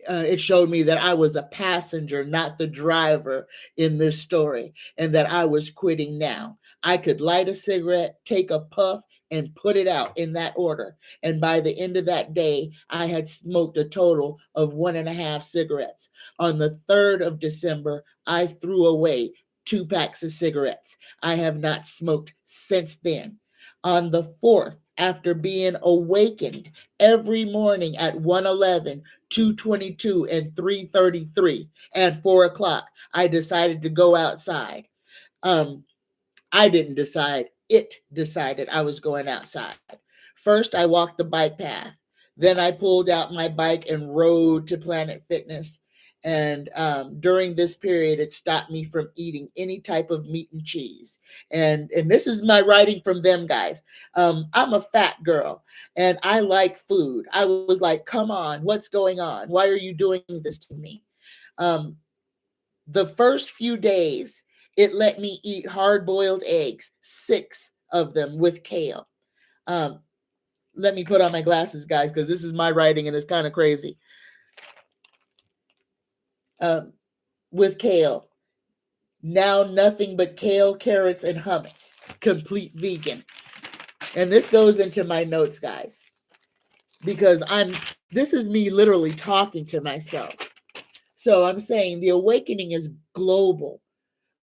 Speaker 1: It showed me that I was a passenger, not the driver in this story, and that I was quitting now. I could light a cigarette, take a puff, and put it out in that order. And by the end of that day, I had smoked a total of 1.5 cigarettes. On the 3rd of December, I threw away 2 packs of cigarettes. I have not smoked since then. On the 4th, after being awakened every morning at 1:11, 2:22, and 3:33 and 4 o'clock, I decided to go outside. Um, I didn't decide. It decided I was going outside. First, I walked the bike path. Then I pulled out my bike and rode to Planet Fitness. And during this period, it stopped me from eating any type of meat and cheese. And this is my writing from them, guys. I'm a fat girl and I like food. I was like, come on, what's going on? Why are you doing this to me? Um, the first few days, it let me eat hard boiled eggs, 6 of them with kale. Um, Let me put on my glasses, guys, because this is my writing and it's kind of crazy. Um, with kale. Now nothing but kale, carrots, and hummus. Complete vegan. And this goes into my notes, guys, because this is me literally talking to myself. So I'm saying the awakening is global.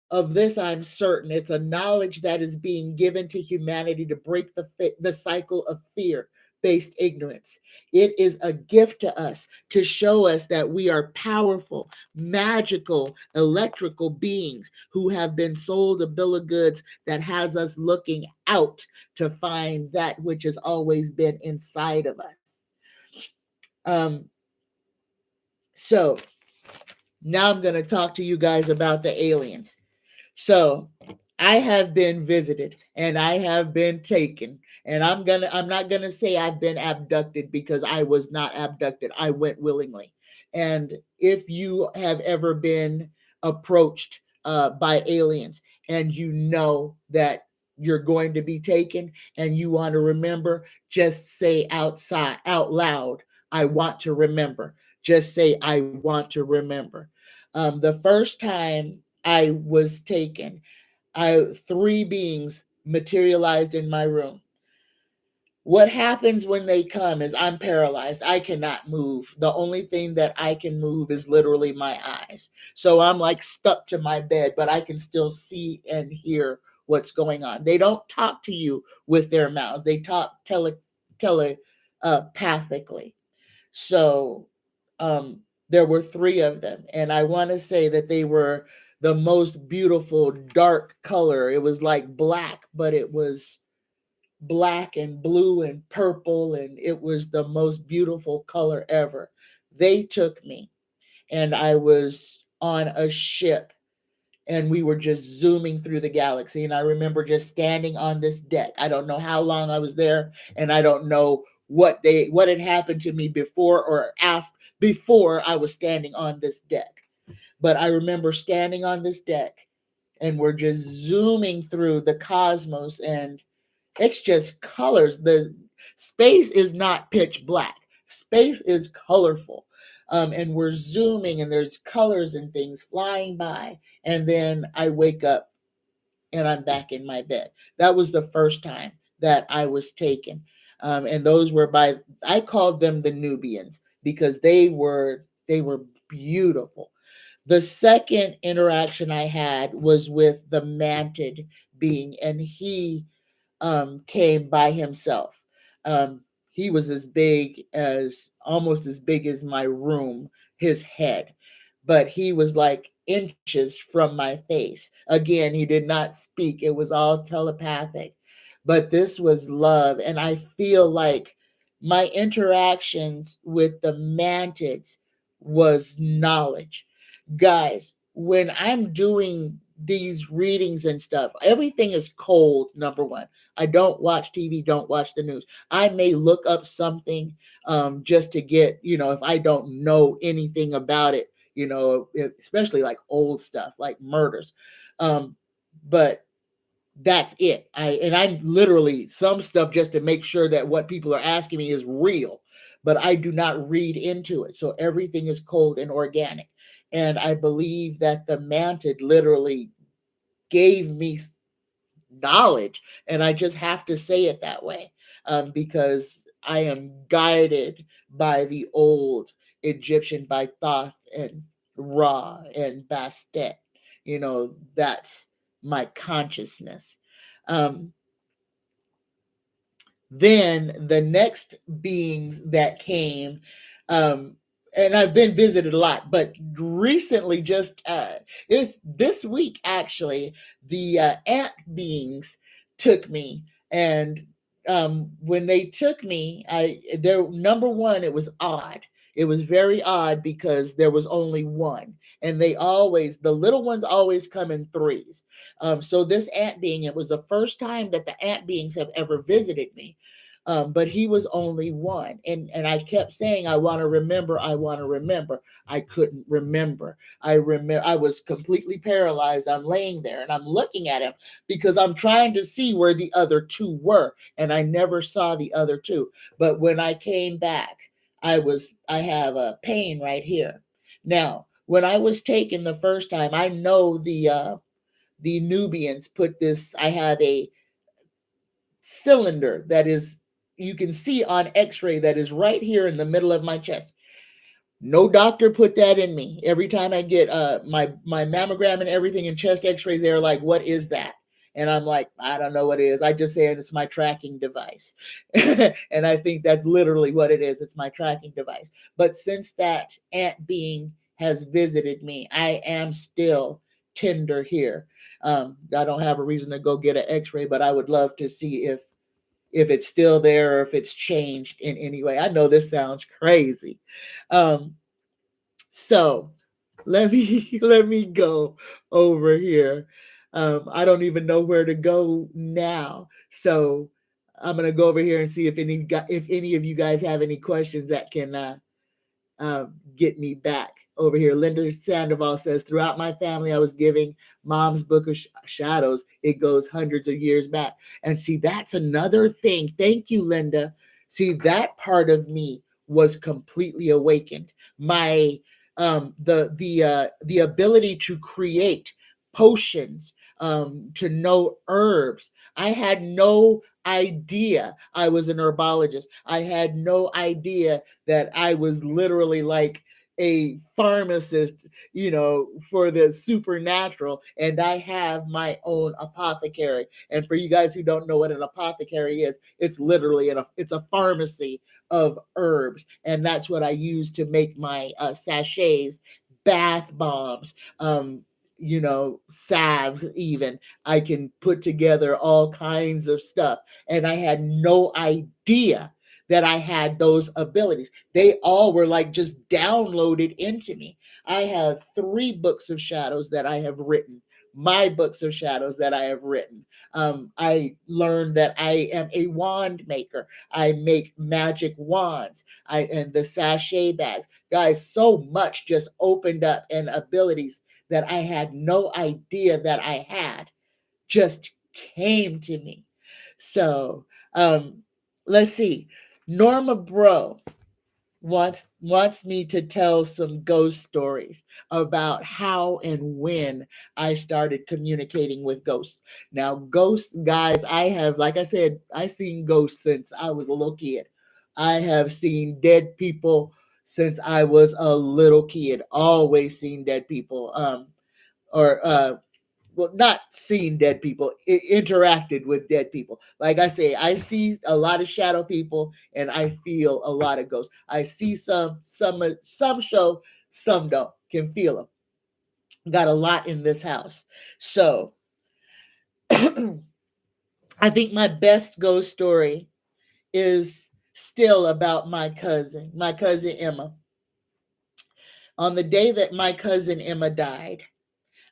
Speaker 1: Of this, I'm certain. It's a knowledge that is being given to humanity to break the cycle of fear-based ignorance. It is a gift to us to show us that we are powerful, magical, electrical beings who have been sold a bill of goods that has us looking out to find that which has always been inside of us. So now I'm going to talk to you guys about the aliens. So I have been visited and I have been taken. And I'm not gonna say I've been abducted because I was not abducted. I went willingly. And if you have ever been approached by aliens and you know that you're going to be taken and you want to remember, just say out loud, I want to remember. Just say, I want to remember. The first time I was taken, 3 beings materialized in my room. What happens when they come is I'm paralyzed. I cannot move. The only thing that I can move is literally my eyes. So I'm like stuck to my bed, but I can still see and hear what's going on. They don't talk to you with their mouths. They talk telepathically. So there were 3 of them, and I want to say that they were the most beautiful dark color. It was like black, but it was black and blue and purple, and it was the most beautiful color ever. They took me, and I was on a ship and we were just zooming through the galaxy. And I remember just standing on this deck. I don't know how long I was there, and I don't know what had happened to me before or after before I was standing on this deck. But I remember standing on this deck and we're just zooming through the cosmos, and it's just colors. The space is not pitch black. Space is colorful. And we're zooming and there's colors and things flying by. And then I wake up and I'm back in my bed. That was the first time that I was taken. And those were I called them the Nubians because they were beautiful. The second interaction I had was with the manted being, and he came by himself. He was almost as big as my room, his head, but he was like inches from my face. Again, he did not speak, it was all telepathic, but this was love. And I feel like my interactions with the mantids was knowledge. Guys, when I'm doing these readings and stuff, everything is cold. Number one, I don't watch TV, don't watch the news. I may look up something just to get, if I don't know anything about it, especially like old stuff like murders. But that's it. I'm literally some stuff just to make sure that what people are asking me is real, but I do not read into it. So everything is cold and organic. And I believe that the mantid literally gave me knowledge. And I just have to say it that way, because I am guided by the old Egyptian, by Thoth and Ra and Bastet. That's my consciousness. Um, then the next beings that came, um, and I've been visited a lot, but recently, just it's this week actually, the ant beings took me. And when they took me, their number one, it was odd. It was very odd because there was only one, and the little ones always come in threes. So this ant being, it was the first time that the ant beings have ever visited me. But he was only one. And I kept saying, I want to remember, I want to remember. I couldn't remember. I was completely paralyzed. I'm laying there and I'm looking at him because I'm trying to see where the other two were. And I never saw the other two. But when I came back, I have a pain right here. Now, when I was taken the first time, I know the Nubians put this. I have a cylinder that is, you can see on x-ray, that is right here in the middle of my chest. No doctor put that in me. Every time I get my mammogram and everything and chest x-rays, they're like, what is that? And I'm like, I don't know what it is. I just say it's my tracking device. And I think that's literally what it is. It's my tracking device. But since that ant being has visited me, I am still tender here. I don't have a reason to go get an x-ray, but I would love to see if it's still there or if it's changed in any way. I know this sounds crazy. Um, so let me go over here. I don't even know where to go now. So I'm gonna go over here and see if any of you guys have any questions that can get me back over here. Linda Sandoval says, throughout my family, I was giving mom's book of shadows. It goes hundreds of years back. And see, that's another thing. Thank you, Linda. See, that part of me was completely awakened. My the ability to create potions, to know herbs. I had no idea I was an herbologist. I had no idea that I was literally like a pharmacist, for the supernatural. And I have my own apothecary. And for you guys who don't know what an apothecary is, it's literally it's a pharmacy of herbs. And that's what I use to make my sachets, bath bombs, salves even. I can put together all kinds of stuff. And I had no idea that I had those abilities. They all were like just downloaded into me. I have 3 books of shadows that I have written. My books of shadows that I have written. I learned that I am a wand maker. I make magic wands. And the sachet bags. Guys, so much just opened up, and abilities that I had no idea that I had just came to me. So let's see. Norma Bro wants me to tell some ghost stories about how and when I started communicating with ghosts. Now, ghosts, guys, I have, like I said, I've seen ghosts since I was a little kid. I have seen dead people since I was a little kid. Always seen dead people. Or well, not seen dead people, interacted with dead people. Like I say, I see a lot of shadow people and I feel a lot of ghosts. I see some show, some don't, can feel them. Got a lot in this house. So I think my best ghost story is still about my cousin Emma. On the day that my cousin Emma died,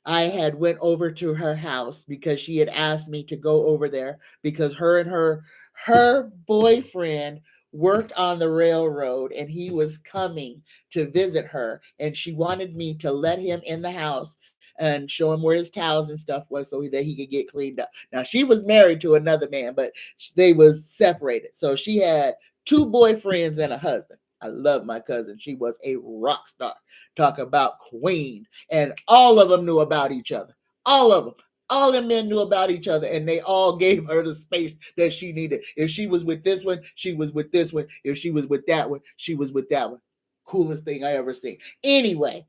Speaker 1: I had went over to her house because she had asked me to go over there because her boyfriend worked on the railroad and he was coming to visit her, and she wanted me to let him in the house and show him where his towels and stuff was so that he could get cleaned up. Now she was married to another man, but they was separated. So she had 2 boyfriends and a husband. I love my cousin. She was a rock star. Talk about queen. And all of them knew about each other. All of them. All the men knew about each other, and they all gave her the space that she needed. If she was with this one, she was with this one. If she was with that one, she was with that one. Coolest thing I ever seen. Anyway,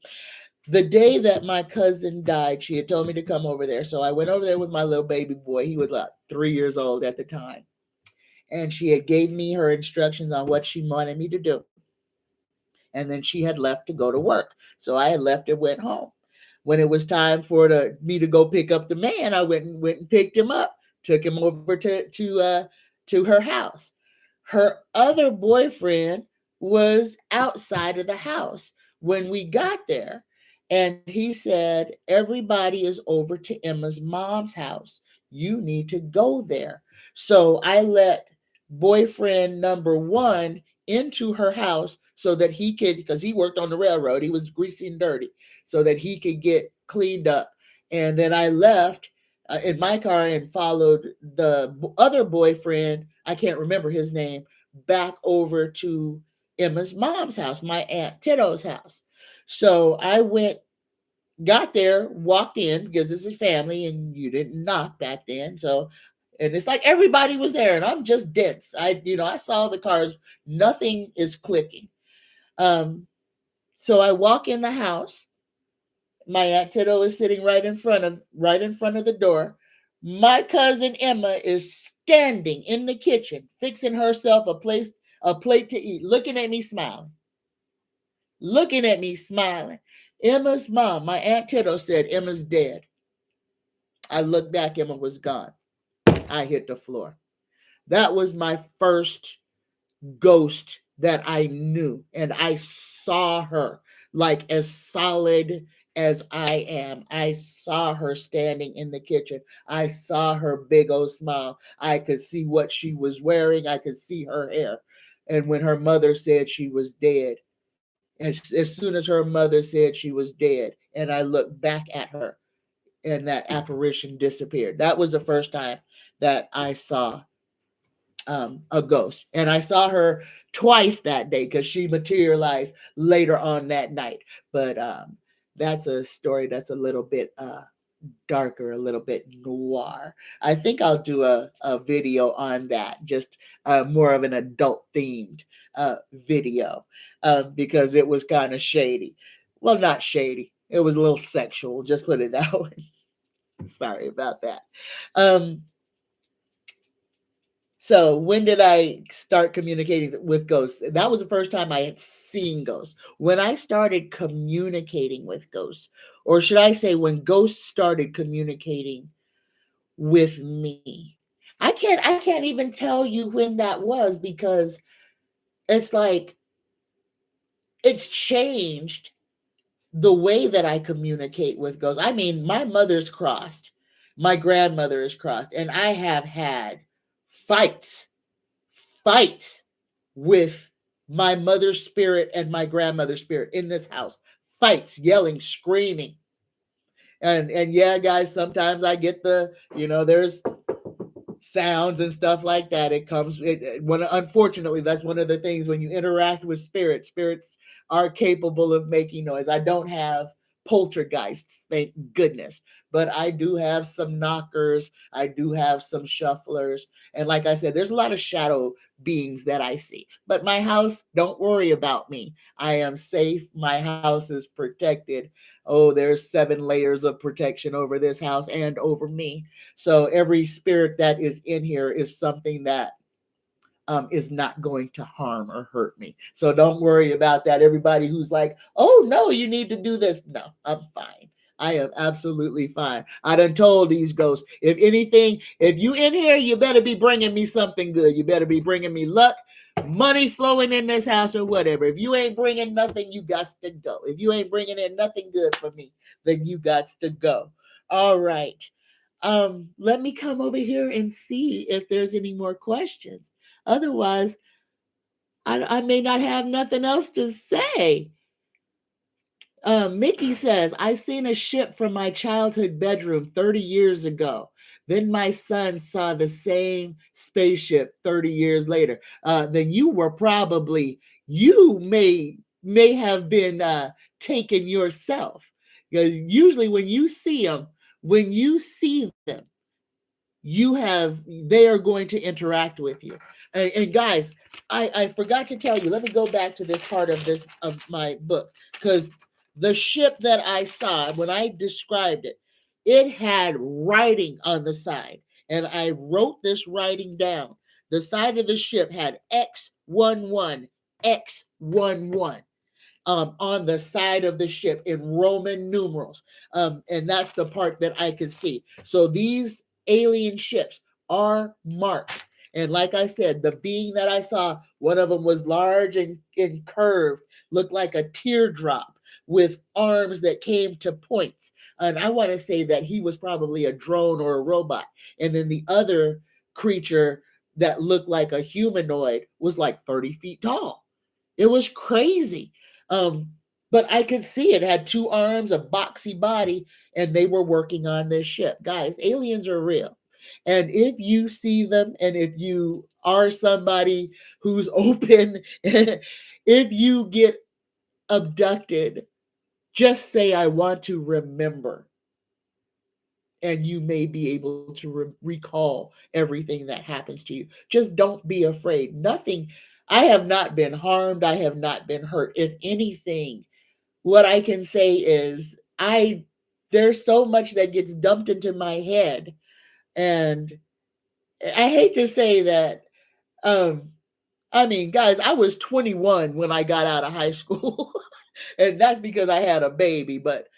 Speaker 1: the day that my cousin died, she had told me to come over there. So I went over there with my little baby boy. He was like 3 years old at the time. And she had gave me her instructions on what she wanted me to do. And then she had left to go to work. So I had left and went home. When it was time for me to go pick up the man, I went and picked him up, took him over to her house. Her other boyfriend was outside of the house when we got there, and he said, "Everybody is over to Emma's mom's house. You need to go there." So I let boyfriend number one into her house so that he could, because he worked on the railroad, he was greasy and dirty, so that he could get cleaned up. And then I left in my car and followed the other boyfriend, I can't remember his name, back over to Emma's mom's house, my Aunt Tito's house. So I got there, walked in, because this is family and you didn't knock back then. So, and it's like everybody was there, and I'm just dense. I saw the cars, nothing is clicking. Um, so I walk in the house. My Aunt Tito is sitting right in front of the door. My cousin Emma is standing in the kitchen, fixing herself a plate to eat, looking at me smiling. Looking at me smiling. Emma's mom, my Aunt Tito, said Emma's dead. I looked back, Emma was gone. I hit the floor. That was my first ghost that I knew, and I saw her like as solid as I am. I saw her standing in the kitchen. I saw her big old smile. I could see what she was wearing. I could see her hair. And when her mother said she was dead, and as soon as her mother said she was dead, and I looked back at her, and that apparition disappeared. That was the first time that I saw a ghost. And I saw her twice that day because she materialized later on that night. But that's a story that's a little bit darker, a little bit noir. I think I'll do a video on that, just more of an adult themed video, because it was kind of shady. Well, not shady. It was a little sexual, just put it that way. Sorry about that. Um, So when did I start communicating with ghosts? That was the first time I had seen ghosts. When I started communicating with ghosts, or should I say when ghosts started communicating with me. I can't even tell you when that was, because it's like it's changed the way that I communicate with ghosts. I mean, my mother's crossed, my grandmother is crossed, and I have had fights fights with my mother's spirit and my grandmother's spirit in this house. Fights, yelling, screaming. And yeah, guys, sometimes I get there's sounds and stuff like that. Unfortunately, that's one of the things when you interact with spirits are capable of making noise. I don't have poltergeists, thank goodness, but I do have some knockers. I do have some shufflers. And like I said, there's a lot of shadow beings that I see. But my house, don't worry about me. I am safe. My house is protected. Oh, there's 7 layers of protection over this house and over me. So every spirit that is in here is something that is not going to harm or hurt me. So don't worry about that. Everybody who's like, "Oh no, you need to do this." No, I'm fine. I am absolutely fine. I done told these ghosts, if anything, if you in here, you better be bringing me something good. You better be bringing me luck, money flowing in this house or whatever. If you ain't bringing nothing, you got to go. If you ain't bringing in nothing good for me, then you got to go. All right. Let me come over here and see if there's any more questions. Otherwise, I may not have nothing else to say. Mickey says, I seen a ship from my childhood bedroom 30 years ago. Then my son saw the same spaceship 30 years later. Then you may have been taken yourself. Because usually when you see them, When you see them, they are going to interact with you. And guys, I forgot to tell you, let me go back to this part of my book, because the ship that I saw, when I described it, it had writing on the side, and I wrote this writing down. The side of the ship had X11, X11, on the side of the ship in Roman numerals. And that's the part that I could see. So these alien ships are marked. And like I said, the being that I saw, one of them was large and curved, looked like a teardrop with arms that came to points. And I want to say that he was probably a drone or a robot. And then the other creature that looked like a humanoid was like 30 feet tall. It was crazy. Um, but I could see it had two arms, a boxy body, and they were working on this ship. Guys, aliens are real. And if you see them, and if you are somebody who's open, if you get abducted, just say, I want to remember. And you may be able to recall everything that happens to you. Just don't be afraid. Nothing, I have not been harmed. I have not been hurt. If anything, what I can say is there's so much that gets dumped into my head. And I hate to say that, um, I mean, guys, I was 21 when I got out of high school. And that's because I had a baby, but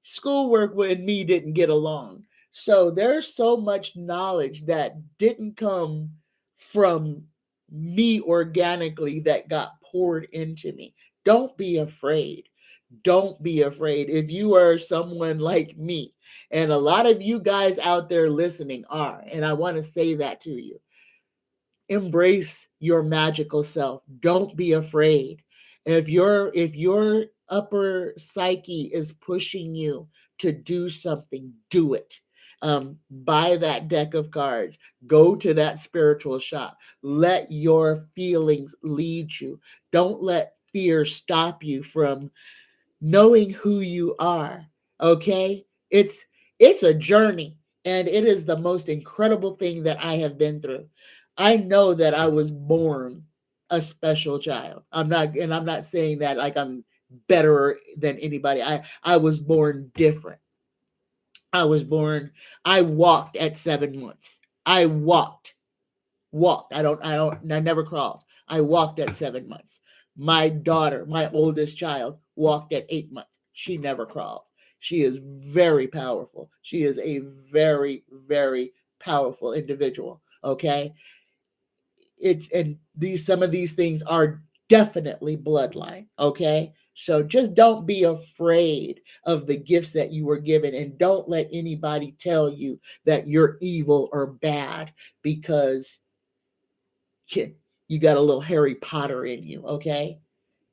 Speaker 1: schoolwork and me didn't get along. So there's so much knowledge that didn't come from me organically that got poured into me. Don't be afraid. Don't be afraid. If you are someone like me, and a lot of you guys out there listening are, and I want to say that to you, embrace your magical self. Don't be afraid. If your upper psyche is pushing you to do something, do it. Buy that deck of cards. Go to that spiritual shop. Let your feelings lead you. Don't let fear stop you from knowing who you are. Okay, it's a journey, and it is the most incredible thing that I have been through. I know that I was born a special child. I'm not saying that like I'm better than anybody. I was born different. I walked at 7 months. I walked. I never crawled. I walked at 7 months. My daughter, my oldest child, walked at 8 months. She never crawled. She is very powerful. She is a very, very powerful individual. Okay. And some of these things are definitely bloodline. Okay. So just don't be afraid of the gifts that you were given, and don't let anybody tell you that you're evil or bad because you got a little Harry Potter in you, okay?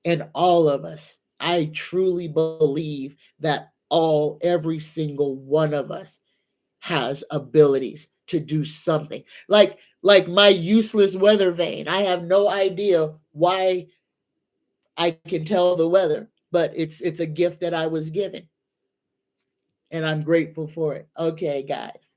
Speaker 1: And all of us, I truly believe that every single one of us has abilities to do something. Like my useless weather vane. I have no idea why I can tell the weather, but it's a gift that I was given, and I'm grateful for it. Okay, guys.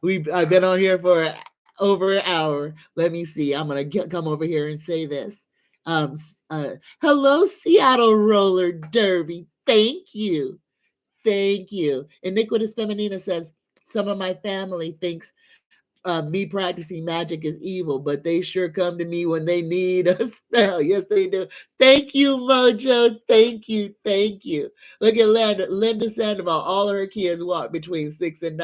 Speaker 1: I've been on here for over an hour. Let me see. I'm gonna come over here and say this. Hello, Seattle Roller Derby. Thank you. Thank you. Iniquitous Feminina says, some of my family thinks me practicing magic is evil, but they sure come to me when they need a spell. Yes, they do. Thank you, Mojo. Thank you. Thank you. Look at Linda Sandoval. All of her kids walk between 7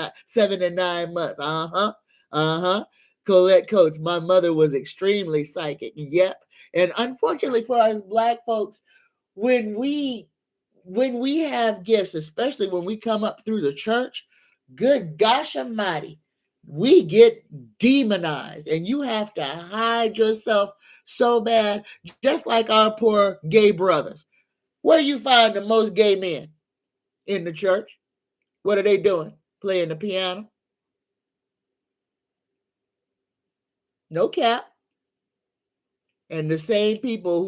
Speaker 1: and 9 months. Uh-huh. Colette Coates, my mother was extremely psychic. Yep. And unfortunately for us Black folks, when we have gifts, especially when we come up through the church, good gosh almighty, we get demonized, and you have to hide yourself so bad, just like our poor gay brothers. Where you find the most gay men? In the church. What are they doing? Playing the piano? No cap. And the same people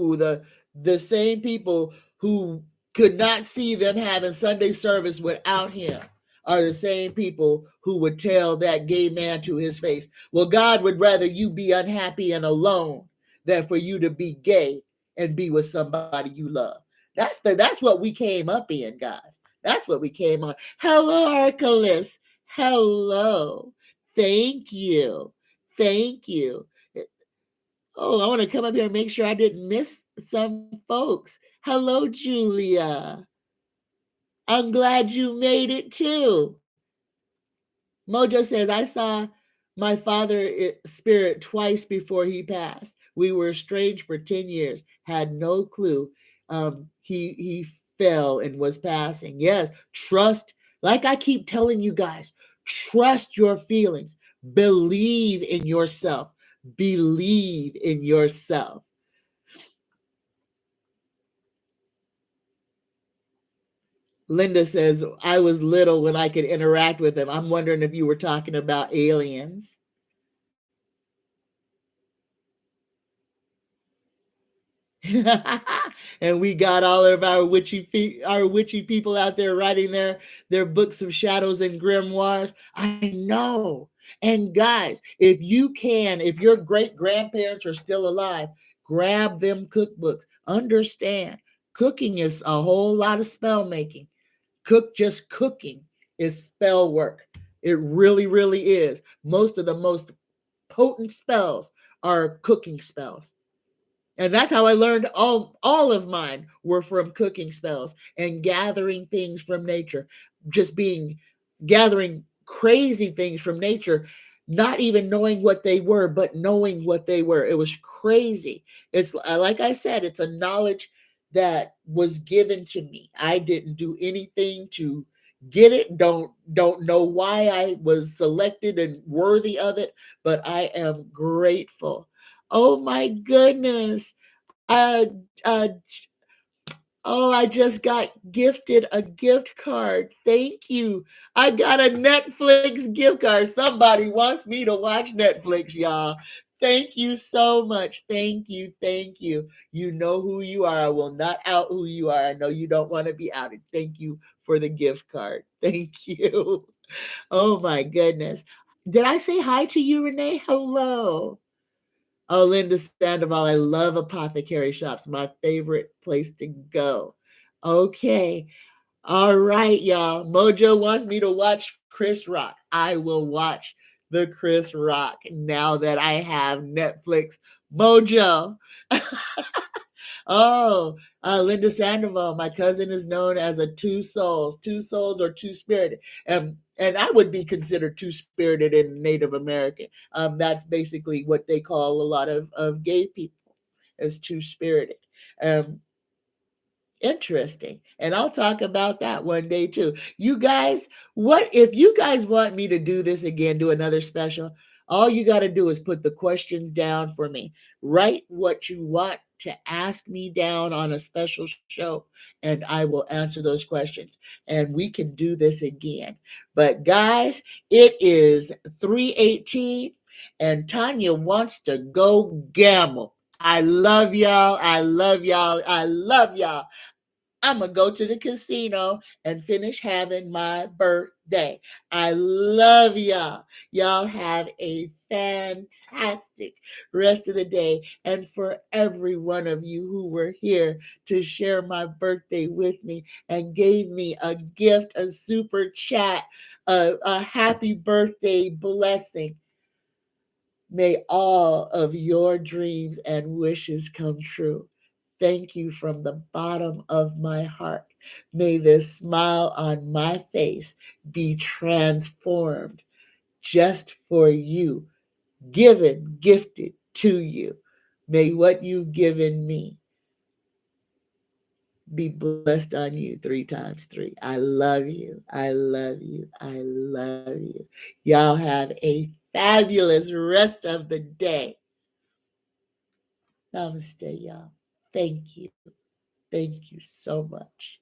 Speaker 1: who could not see them having Sunday service without him are the same people who would tell that gay man to his face, well, God would rather you be unhappy and alone than for you to be gay and be with somebody you love. That's what we came up in, guys. That's what we came on. Hello, Archelaus. Hello. Thank you. Thank you. Oh, I want to come up here and make sure I didn't miss some folks. Hello, Julia. I'm glad you made it too. Mojo says, I saw my father spirit twice before he passed. We were estranged for 10 years, had no clue. He fell and was passing. Yes, trust, like I keep telling you guys, trust your feelings. Believe in yourself. Believe in yourself. Linda says, I was little when I could interact with them. I'm wondering if you were talking about aliens. And we got all of our witchy people out there writing their books of shadows and grimoires. I know. And guys, if your great grandparents are still alive, grab them cookbooks. Understand, cooking is a whole lot of spell making. Just cooking is spell work. It really, really is. Most of the most potent spells are cooking spells. And that's how I learned all of mine were from cooking spells and gathering things from nature, just being gathering crazy things from nature, not even knowing what they were, but knowing what they were. It was crazy. It's like I said, it's a knowledge that was given to me. I didn't do anything to get it. Don't know why I was selected and worthy of it, but I am grateful. Oh my goodness. Uh, uh, oh, I just got gifted a gift card. Thank you. I got a Netflix gift card. Somebody wants me to watch Netflix, y'all. Thank you so much. Thank you. Thank you. You know who you are. I will not out who you are. I know you don't want to be outed. Thank you for the gift card. Thank you. Oh my goodness. Did I say hi to you, Renee? Hello. Oh, Linda Sandoval, I love apothecary shops. My favorite place to go. Okay. All right, y'all. Mojo wants me to watch Chris Rock. I will watch the Chris Rock now that I have Netflix. Mojo. Oh, Linda Sandoval, my cousin is known as a two souls or two spirited. And I would be considered two spirited in Native American. That's basically what they call a lot of gay people as two spirited. Um, Interesting. And I'll talk about that one day too. You guys, what if you guys want me to do this again, do another special? All you got to do is put the questions down for me. Write what you want to ask me down on a special show, and I will answer those questions. And we can do this again. But guys, it is 3:18, and Tanya wants to go gamble. I love y'all. I love y'all. I love y'all. I'm going to go to the casino and finish having my birthday. I love y'all. Y'all have a fantastic rest of the day. And for every one of you who were here to share my birthday with me and gave me a gift, a super chat, a happy birthday blessing. May all of your dreams and wishes come true. Thank you from the bottom of my heart. May this smile on my face be transformed just for you, gifted to you. May what you've given me be blessed on you 3 times 3. I love you. I love you. I love you. Y'all have a fabulous rest of the day. Namaste, y'all. Thank you. Thank you so much.